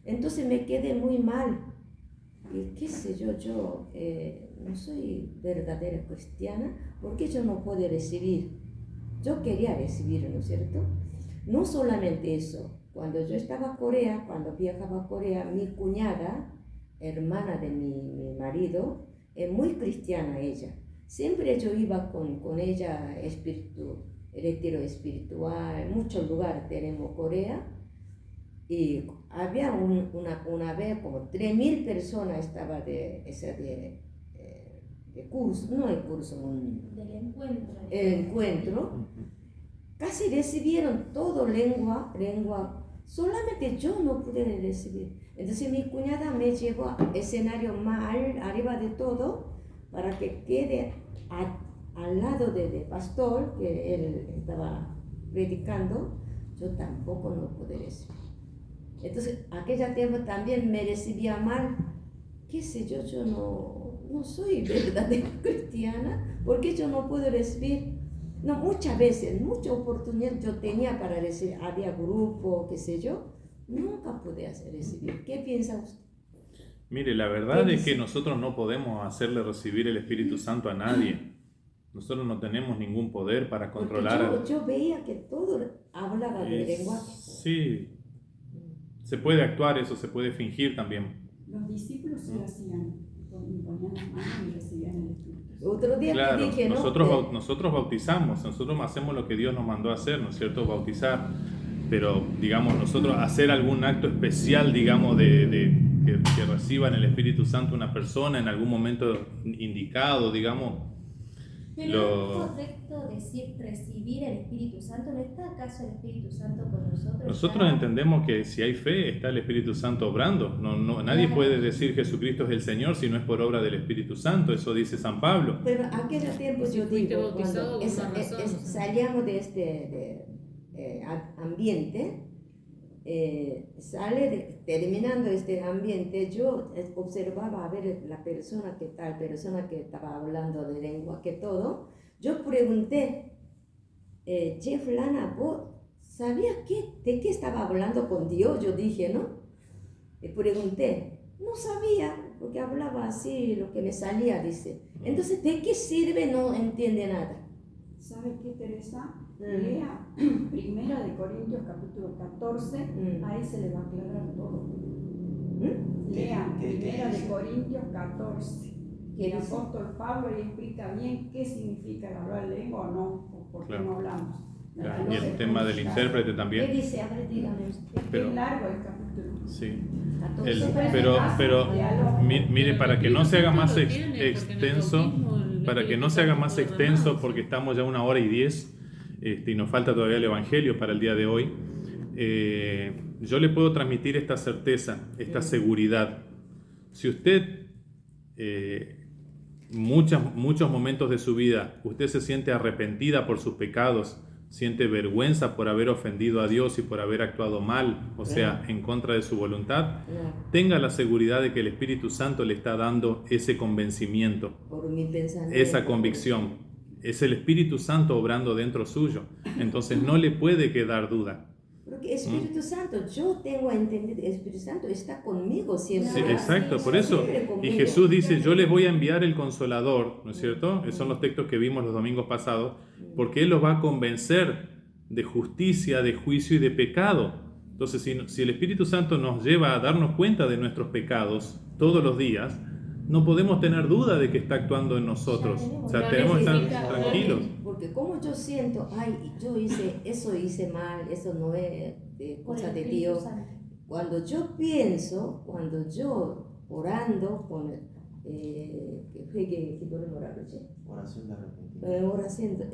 [SPEAKER 7] entonces me quedé muy mal. Y qué sé yo no soy verdadera cristiana, ¿por qué yo no puedo recibir? Yo quería recibir, ¿no es cierto? No solamente eso, cuando yo estaba en Corea, cuando viajaba a Corea, mi cuñada, hermana de mi marido, es muy cristiana ella. Siempre yo iba con ella retiro espiritual, en muchos lugares tenemos Corea. Y había una vez como 3.000 personas estaba de curso, no el curso,
[SPEAKER 6] del encuentro.
[SPEAKER 7] El encuentro. Casi recibieron todo lengua, solamente yo no pude recibir. Entonces mi cuñada me llevó al escenario más arriba de todo para que quede al lado del pastor que él estaba predicando. Yo tampoco no pude recibir. Entonces aquella tiempo también me recibía mal. Qué sé yo no soy verdadera cristiana, porque yo no puedo recibir. No, muchas veces, muchas oportunidades yo tenía para recibir, había grupo, qué sé yo, nunca pude recibir. ¿Qué piensa usted?
[SPEAKER 1] Mire, la verdad es que nosotros no podemos hacerle recibir el Espíritu Santo a nadie. Nosotros no tenemos ningún poder para controlar.
[SPEAKER 7] Yo veía que todo hablaba de lenguaje.
[SPEAKER 1] Sí, se puede actuar eso, se puede fingir también.
[SPEAKER 4] Los discípulos sí hacían, ponían las manos y recibían el Espíritu.
[SPEAKER 7] Otro día
[SPEAKER 1] claro,
[SPEAKER 7] te dije,
[SPEAKER 1] nosotros bautizamos, nosotros hacemos lo que Dios nos mandó a hacer, ¿no es cierto? Bautizar. Pero, digamos, nosotros hacer algún acto especial, digamos, que reciban el Espíritu Santo una persona en algún momento indicado, digamos.
[SPEAKER 6] Pero es correcto decir recibir el Espíritu Santo. ¿No está acaso el Espíritu Santo con nosotros?
[SPEAKER 1] Nosotros entendemos que si hay fe, está el Espíritu Santo obrando. Nadie puede decir Jesucristo es el Señor si no es por obra del Espíritu Santo. Eso dice San Pablo.
[SPEAKER 7] Pero aquel tiempo yo digo, cuando salíamos de este ambiente, terminando este ambiente, yo observaba a ver la persona que estaba hablando de lengua, que todo. Yo pregunté, che, fulana, ¿vos sabías de qué estaba hablando con Dios? Yo dije, ¿no? Pregunté, no sabía, porque hablaba así, lo que me salía, dice. Entonces, ¿de qué sirve? No entiende nada.
[SPEAKER 4] ¿Sabe qué, Teresa? Lea Primera de Corintios capítulo 14, ahí se le va a aclarar todo. Lea Primera de Corintios 14. El apóstol Pablo ahí explica bien qué significa el hablar lengua o no, o por qué no hablamos.
[SPEAKER 1] Claro. Y el tema del intérprete también.
[SPEAKER 7] ¿Qué dice? A ver, dígame.
[SPEAKER 4] Es largo el capítulo.
[SPEAKER 1] Sí.
[SPEAKER 7] 14.
[SPEAKER 1] Pero mire, para que no se haga más extenso, porque estamos ya 1:10 y nos falta todavía el Evangelio para el día de hoy, yo le puedo transmitir esta certeza, esta seguridad. Si usted, muchos momentos de su vida, usted se siente arrepentida por sus pecados, siente vergüenza por haber ofendido a Dios y por haber actuado mal, o sea, en contra de su voluntad, tenga la seguridad de que el Espíritu Santo le está dando ese convencimiento, esa convicción. Es el Espíritu Santo obrando dentro suyo. Entonces no le puede quedar duda.
[SPEAKER 7] Porque Espíritu Santo, yo tengo entendido, el Espíritu Santo está conmigo siempre.
[SPEAKER 1] Sí, exacto, por eso. Y Jesús dice, yo les voy a enviar el Consolador, ¿no es cierto? Esos son los textos que vimos los domingos pasados, porque Él los va a convencer de justicia, de juicio y de pecado. Entonces, si el Espíritu Santo nos lleva a darnos cuenta de nuestros pecados todos los días, no podemos tener duda de que está actuando en nosotros. O sea, tenemos que estar tranquilos.
[SPEAKER 7] Porque como yo siento, ay, yo hice mal, eso no es cosa de Dios. Cuando yo pienso, cuando yo orando con
[SPEAKER 5] oración de arrepentimiento.
[SPEAKER 7] Oración de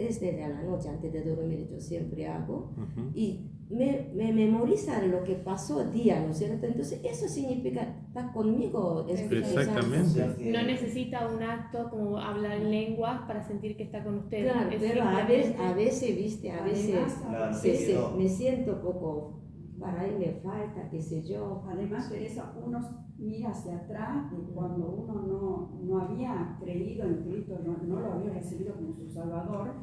[SPEAKER 7] la noche antes de dormir, yo siempre hago. Y me memoriza lo que pasó el día, ¿no es cierto? Entonces eso significa, está conmigo.
[SPEAKER 1] Exactamente.
[SPEAKER 3] No necesita un acto como hablar en lenguas para sentir que está con usted.
[SPEAKER 7] Claro, pero a veces, viste, me siento poco, para ahí me falta, qué sé yo.
[SPEAKER 4] Además, Teresa, uno mira hacia atrás de cuando uno no había creído en Cristo, no lo había recibido como su Salvador,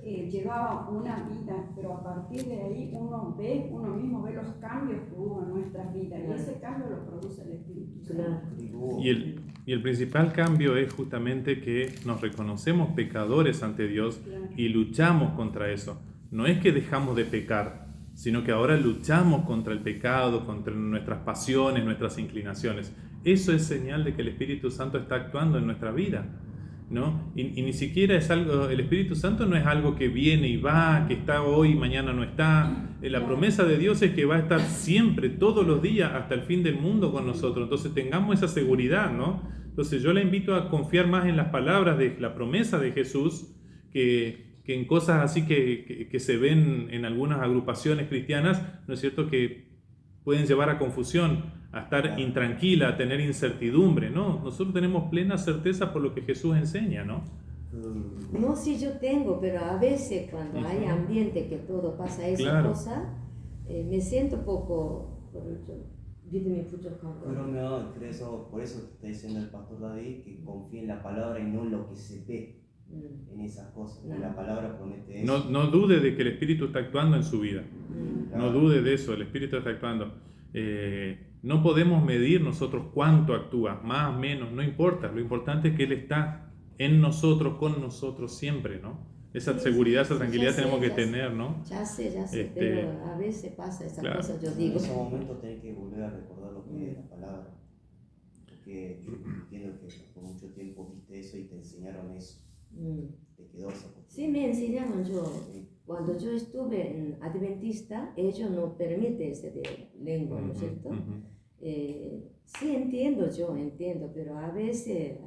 [SPEAKER 4] llevaba una vida, pero a partir de ahí uno mismo ve los cambios que hubo en nuestras vidas, y ese cambio lo produce el Espíritu Santo.
[SPEAKER 1] Y el principal cambio es justamente que nos reconocemos pecadores ante Dios y luchamos contra eso. No es que dejamos de pecar, sino que ahora luchamos contra el pecado, contra nuestras pasiones, nuestras inclinaciones. Eso es señal de que el Espíritu Santo está actuando en nuestra vida, ¿no? Y ni siquiera es algo, el Espíritu Santo no es algo que viene y va, que está hoy y mañana no está. La promesa de Dios es que va a estar siempre, todos los días, hasta el fin del mundo con nosotros. Entonces tengamos esa seguridad, ¿no? Entonces yo la invito a confiar más en las palabras de la promesa de Jesús, que en cosas así que se ven en algunas agrupaciones cristianas, ¿no es cierto?, que pueden llevar a confusión, a estar intranquila, a tener incertidumbre, ¿no? Nosotros tenemos plena certeza por lo que Jesús enseña, ¿no?
[SPEAKER 7] No, sí yo tengo, pero a veces cuando hay ambiente que todo pasa esa cosa, me siento poco...
[SPEAKER 5] Pero por eso te está diciendo el pastor David que confíe en la palabra y no en lo que se ve. En esas cosas, la palabra promete eso.
[SPEAKER 1] No dude de que el Espíritu está actuando en su vida, no dude de eso, el Espíritu está actuando. No podemos medir nosotros cuánto actúa, más, menos, no importa, lo importante es que Él está en nosotros, con nosotros siempre, ¿no? Esa seguridad, esa tranquilidad tenemos que tener, ¿no?
[SPEAKER 7] Ya sé, pero a veces pasa esa cosa, yo digo.
[SPEAKER 5] En ese momento tenés que volver a recordar lo que es la palabra, porque yo entiendo que por mucho tiempo viste eso y te enseñaron eso. Te quedó esa cosa.
[SPEAKER 7] Sí, me enseñaron cuando yo estuve en Adventista, ellos no permiten ese de lengua, ¿no es cierto? Sí entiendo, pero a veces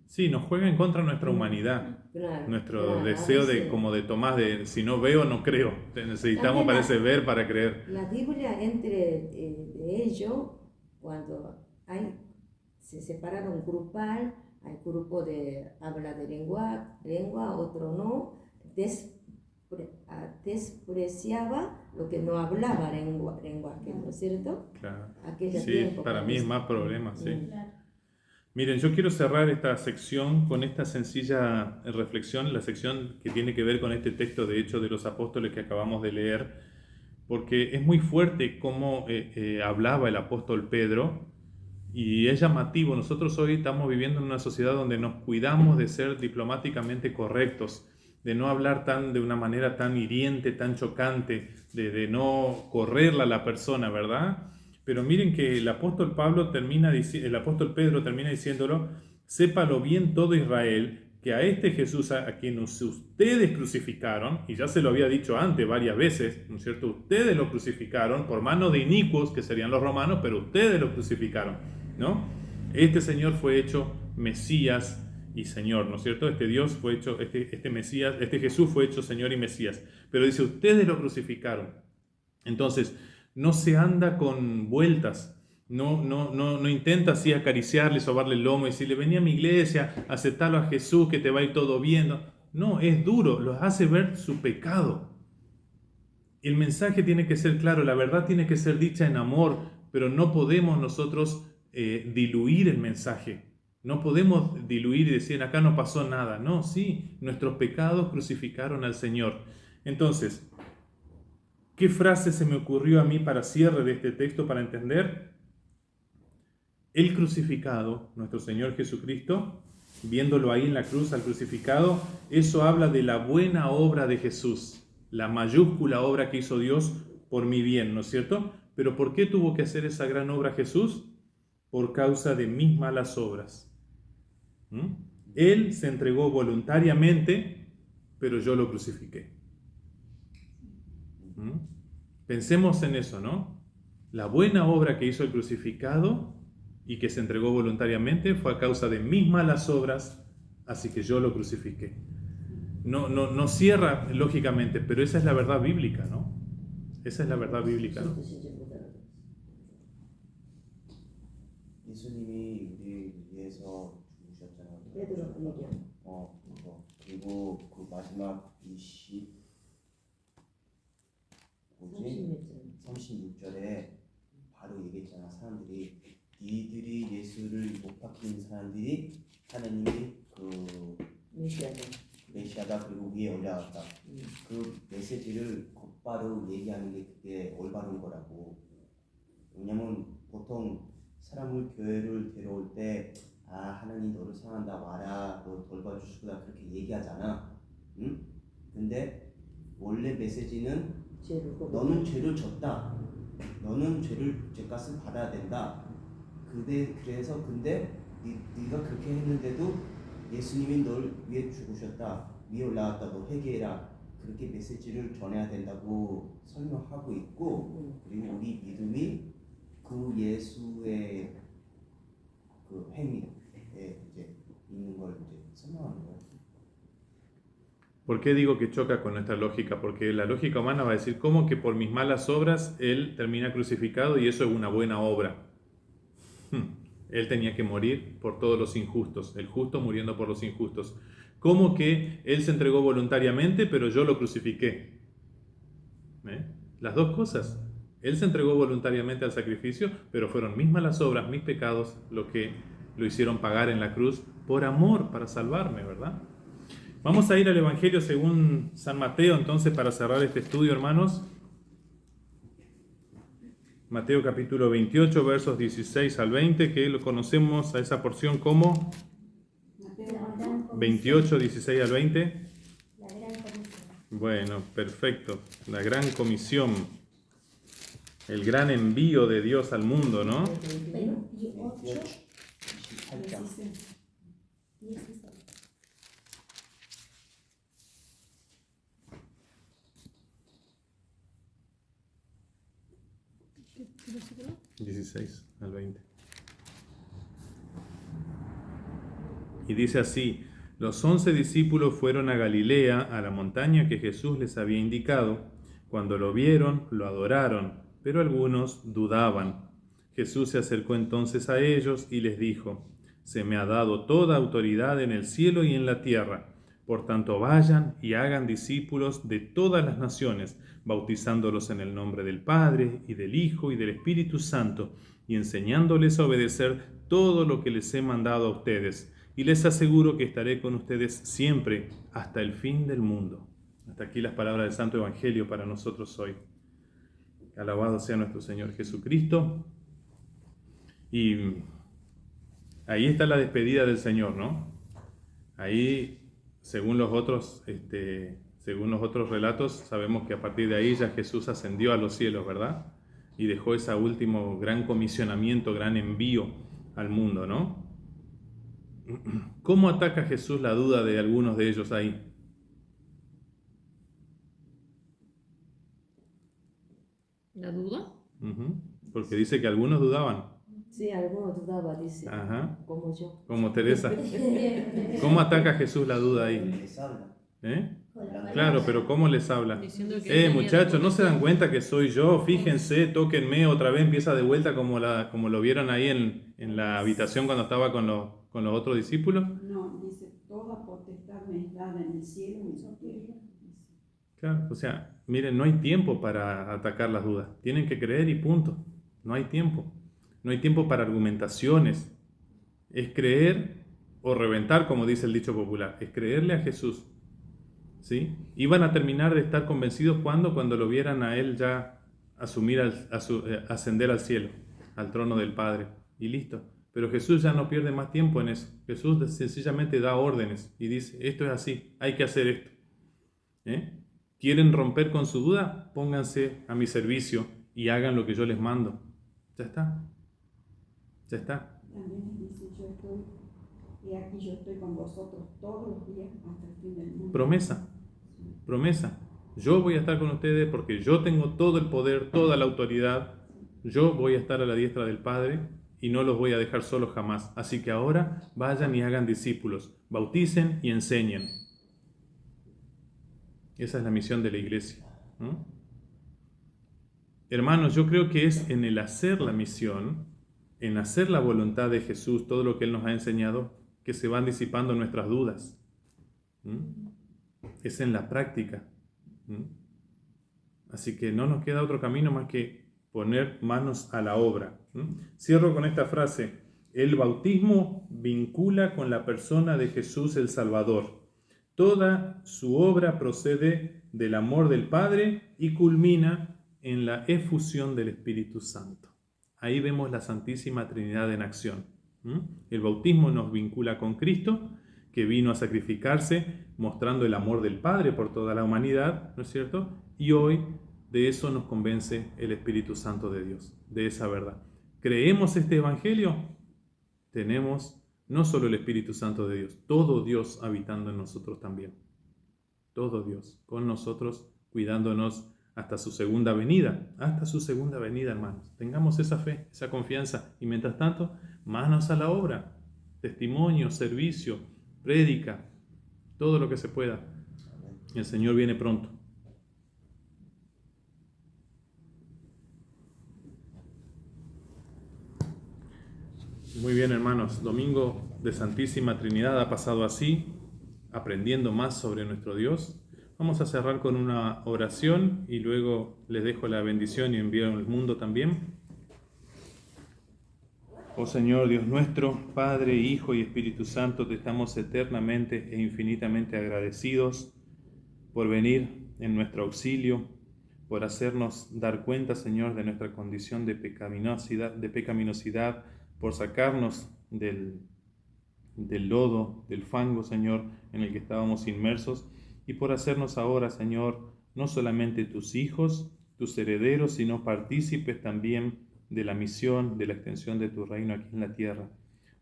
[SPEAKER 1] sí, nos juega en contra nuestra humanidad, nuestro deseo de Tomás, de si no veo, no creo. Necesitamos, parece, ver para creer.
[SPEAKER 7] La Biblia entre de ellos, cuando se separaron grupal, hay grupo de habla de lengua, otro no. despreciaba lo que no hablaba lenguaje, ¿no es cierto?
[SPEAKER 1] Claro.
[SPEAKER 7] Aquella
[SPEAKER 1] Sí,
[SPEAKER 7] tiempo,
[SPEAKER 1] para mí es más problema, sí.
[SPEAKER 6] Claro.
[SPEAKER 1] Miren, yo quiero cerrar esta sección con esta sencilla reflexión, la sección que tiene que ver con este texto de Hechos de los Apóstoles que acabamos de leer, porque es muy fuerte cómo hablaba el apóstol Pedro y es llamativo. Nosotros hoy estamos viviendo en una sociedad donde nos cuidamos de ser diplomáticamente correctos, de no hablar de una manera tan hiriente, tan chocante, de no correrla a la persona, ¿verdad? Pero miren que el apóstol Pedro termina diciéndolo: sépalo bien todo Israel, que a este Jesús a quien ustedes crucificaron, y ya se lo había dicho antes varias veces, ¿no es cierto? Ustedes lo crucificaron por mano de inicuos, que serían los romanos, pero ustedes lo crucificaron, ¿no? Este Señor fue hecho Mesías y Señor, ¿no es cierto? Este Dios fue hecho, este Mesías, este Jesús fue hecho Señor y Mesías, pero dice, ustedes lo crucificaron. Entonces, no se anda con vueltas, no intenta así acariciarle, sobarle el lomo y decirle, vení a mi iglesia, aceptarlo a Jesús, que te va a ir todo bien. No, es duro, los hace ver su pecado. El mensaje tiene que ser claro, la verdad tiene que ser dicha en amor, pero no podemos nosotros diluir el mensaje. No podemos diluir y decir, acá no pasó nada. No, sí, nuestros pecados crucificaron al Señor. Entonces, ¿qué frase se me ocurrió a mí para cierre de este texto para entender? El crucificado, nuestro Señor Jesucristo, viéndolo ahí en la cruz al crucificado, eso habla de la buena obra de Jesús, la mayúscula obra que hizo Dios por mi bien, ¿no es cierto? Pero ¿por qué tuvo que hacer esa gran obra Jesús? Por causa de mis malas obras. Él se entregó voluntariamente, pero yo lo crucifiqué. Pensemos en eso, ¿no? La buena obra que hizo el crucificado y que se entregó voluntariamente fue a causa de mis malas obras, así que yo lo crucifiqué. No cierra lógicamente, pero esa es la verdad bíblica, ¿no? Esa es la verdad bíblica, ¿no?
[SPEAKER 5] 예수님이 우리 위해서 죽으셨잖아요. 그리고 그 마지막 36절에 바로 얘기했잖아. 사람들이 니들이 예수를 못 박힌 사람들이 하나님이 그 메시아다 그리고 위에 올라왔다. 그 메시지를 곧바로 얘기하는 게 그게 올바른 거라고. 왜냐면 보통 사람을 교회를 데려올 때 하나님 너를 사랑한다 와라 너 돌봐주실 거다 그렇게 얘기하잖아. 응? 근데 원래 메시지는 너는 죄를 졌다. 너는 죄값을 받아야 된다. 그래서 근데 네가 그렇게 했는데도 예수님이 널 위해 죽으셨다. 위에 올라왔다. 너 회개해라. 그렇게 메시지를 전해야 된다고 설명하고 있고 그리고 우리 믿음이 그 예수의 그 행위에 이제 있는 걸 이제 설명하는 거예요.
[SPEAKER 1] ¿Por qué digo que choca con nuestra lógica? Porque la lógica humana va a decir, ¿cómo que por mis malas obras Él termina crucificado y eso es una buena obra? Él tenía que morir por todos los injustos, el justo muriendo por los injustos. ¿Cómo que Él se entregó voluntariamente, pero yo lo crucifiqué? Las dos cosas. Él se entregó voluntariamente al sacrificio, pero fueron mis malas obras, mis pecados, lo que lo hicieron pagar en la cruz por amor, para salvarme, ¿verdad? Vamos a ir al Evangelio según San Mateo, entonces, para cerrar este estudio, hermanos. Mateo capítulo 28, versos 16 al 20, que lo conocemos a esa porción como 28, 16 al 20.
[SPEAKER 6] La gran comisión.
[SPEAKER 1] Bueno, perfecto. La gran comisión, el gran envío de Dios al mundo, ¿no?
[SPEAKER 6] 28, 16.
[SPEAKER 1] 16 al 20. Y dice así: los 11 discípulos fueron a Galilea, a la montaña que Jesús les había indicado. Cuando lo vieron, lo adoraron, pero algunos dudaban. Jesús se acercó entonces a ellos y les dijo: se me ha dado toda autoridad en el cielo y en la tierra. Por tanto, vayan y hagan discípulos de todas las naciones, bautizándolos en el nombre del Padre, y del Hijo, y del Espíritu Santo, y enseñándoles a obedecer todo lo que les he mandado a ustedes. Y les aseguro que estaré con ustedes siempre, hasta el fin del mundo. Hasta aquí las palabras del Santo Evangelio para nosotros hoy. Alabado sea nuestro Señor Jesucristo. Y ahí está la despedida del Señor, ¿no? Ahí, según los otros relatos, sabemos que a partir de ahí ya Jesús ascendió a los cielos, ¿verdad? Y dejó ese último gran comisionamiento, gran envío al mundo, ¿no? ¿Cómo ataca Jesús la duda de algunos de ellos ahí?
[SPEAKER 2] ¿La duda?
[SPEAKER 1] Porque dice que algunos dudaban.
[SPEAKER 7] Sí, algunos dudaban, dice.
[SPEAKER 1] Ajá.
[SPEAKER 7] Como yo.
[SPEAKER 1] Como Teresa. ¿Cómo ataca Jesús la duda ahí?
[SPEAKER 5] Les habla.
[SPEAKER 1] Claro, pero ¿cómo les habla?
[SPEAKER 2] Diciendo que
[SPEAKER 1] Muchachos, ¿no se dan cuenta que soy yo? Fíjense, tóquenme, otra vez empieza de vuelta como lo vieron ahí en la habitación cuando estaba con los otros discípulos.
[SPEAKER 4] No, dice, toda potestad me es dada en el cielo y en la tierra.
[SPEAKER 1] Claro, o sea, miren, no hay tiempo para atacar las dudas. Tienen que creer y punto. No hay tiempo. No hay tiempo para argumentaciones. Es creer o reventar, como dice el dicho popular. Es creerle a Jesús. ¿Sí? Iban a terminar de estar convencidos cuando lo vieran a él ya ascender al cielo, al trono del Padre. Y listo. Pero Jesús ya no pierde más tiempo en eso. Jesús sencillamente da órdenes y dice, esto es así, hay que hacer esto. ¿Quieren romper con su duda? Pónganse a mi servicio y hagan lo que yo les mando. Ya está. Ya está.
[SPEAKER 4] También dice, y aquí yo estoy con vosotros todos los días hasta el fin del mundo.
[SPEAKER 1] Promesa. Yo voy a estar con ustedes porque yo tengo todo el poder, toda la autoridad. Yo voy a estar a la diestra del Padre y no los voy a dejar solos jamás. Así que ahora vayan y hagan discípulos, bauticen y enseñen. Esa es la misión de la iglesia, ¿no? Hermanos, yo creo que es en el hacer la misión, en hacer la voluntad de Jesús, todo lo que Él nos ha enseñado, que se van disipando nuestras dudas. Es en la práctica. Así que no nos queda otro camino más que poner manos a la obra. Cierro con esta frase. El bautismo vincula con la persona de Jesús el Salvador. Toda su obra procede del amor del Padre y culmina en la efusión del Espíritu Santo. Ahí vemos la Santísima Trinidad en acción. El bautismo nos vincula con Cristo, que vino a sacrificarse mostrando el amor del Padre por toda la humanidad, ¿no es cierto? Y hoy de eso nos convence el Espíritu Santo de Dios, de esa verdad. ¿Creemos este Evangelio? Tenemos no solo el Espíritu Santo de Dios, todo Dios habitando en nosotros también. Todo Dios con nosotros, cuidándonos hasta su segunda venida, hermanos. Tengamos esa fe, esa confianza. Y mientras tanto, manos a la obra, testimonio, servicio, prédica, todo lo que se pueda. El Señor viene pronto. Muy bien, hermanos. Domingo de Santísima Trinidad ha pasado así, aprendiendo más sobre nuestro Dios. Vamos a cerrar con una oración y luego les dejo la bendición y envío al mundo también. Oh Señor Dios nuestro, Padre, Hijo y Espíritu Santo, te estamos eternamente e infinitamente agradecidos por venir en nuestro auxilio, por hacernos dar cuenta, Señor, de nuestra condición de pecaminosidad, por sacarnos del lodo, del fango, Señor, en el que estábamos inmersos, y por hacernos ahora, Señor, no solamente tus hijos, tus herederos, sino partícipes también de la misión, de la extensión de tu reino aquí en la tierra.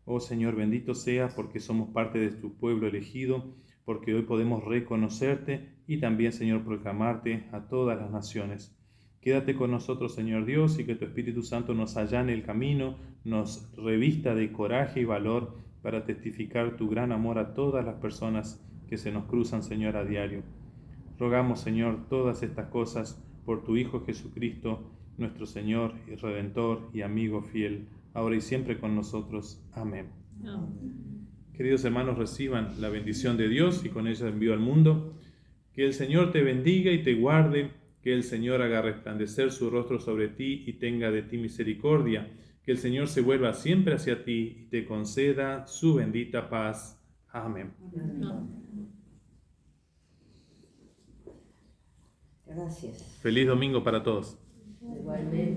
[SPEAKER 1] Oh Señor, bendito sea porque somos parte de tu pueblo elegido, porque hoy podemos reconocerte y también, Señor, proclamarte a todas las naciones. Quédate con nosotros, Señor Dios, y que tu Espíritu Santo nos allane el camino, nos revista de coraje y valor para testificar tu gran amor a todas las personas que se nos cruzan, Señor, a diario. Rogamos, Señor, todas estas cosas por tu Hijo Jesucristo, nuestro Señor y Redentor y amigo fiel, ahora y siempre con nosotros. Amén.
[SPEAKER 2] No.
[SPEAKER 1] Queridos hermanos, reciban la bendición de Dios y con ella envío al mundo. Que el Señor te bendiga y te guarde, que el Señor haga resplandecer su rostro sobre ti y tenga de ti misericordia, que el Señor se vuelva siempre hacia ti y te conceda su bendita paz. Amén.
[SPEAKER 7] Gracias.
[SPEAKER 1] Feliz domingo para todos.
[SPEAKER 7] Igualmente.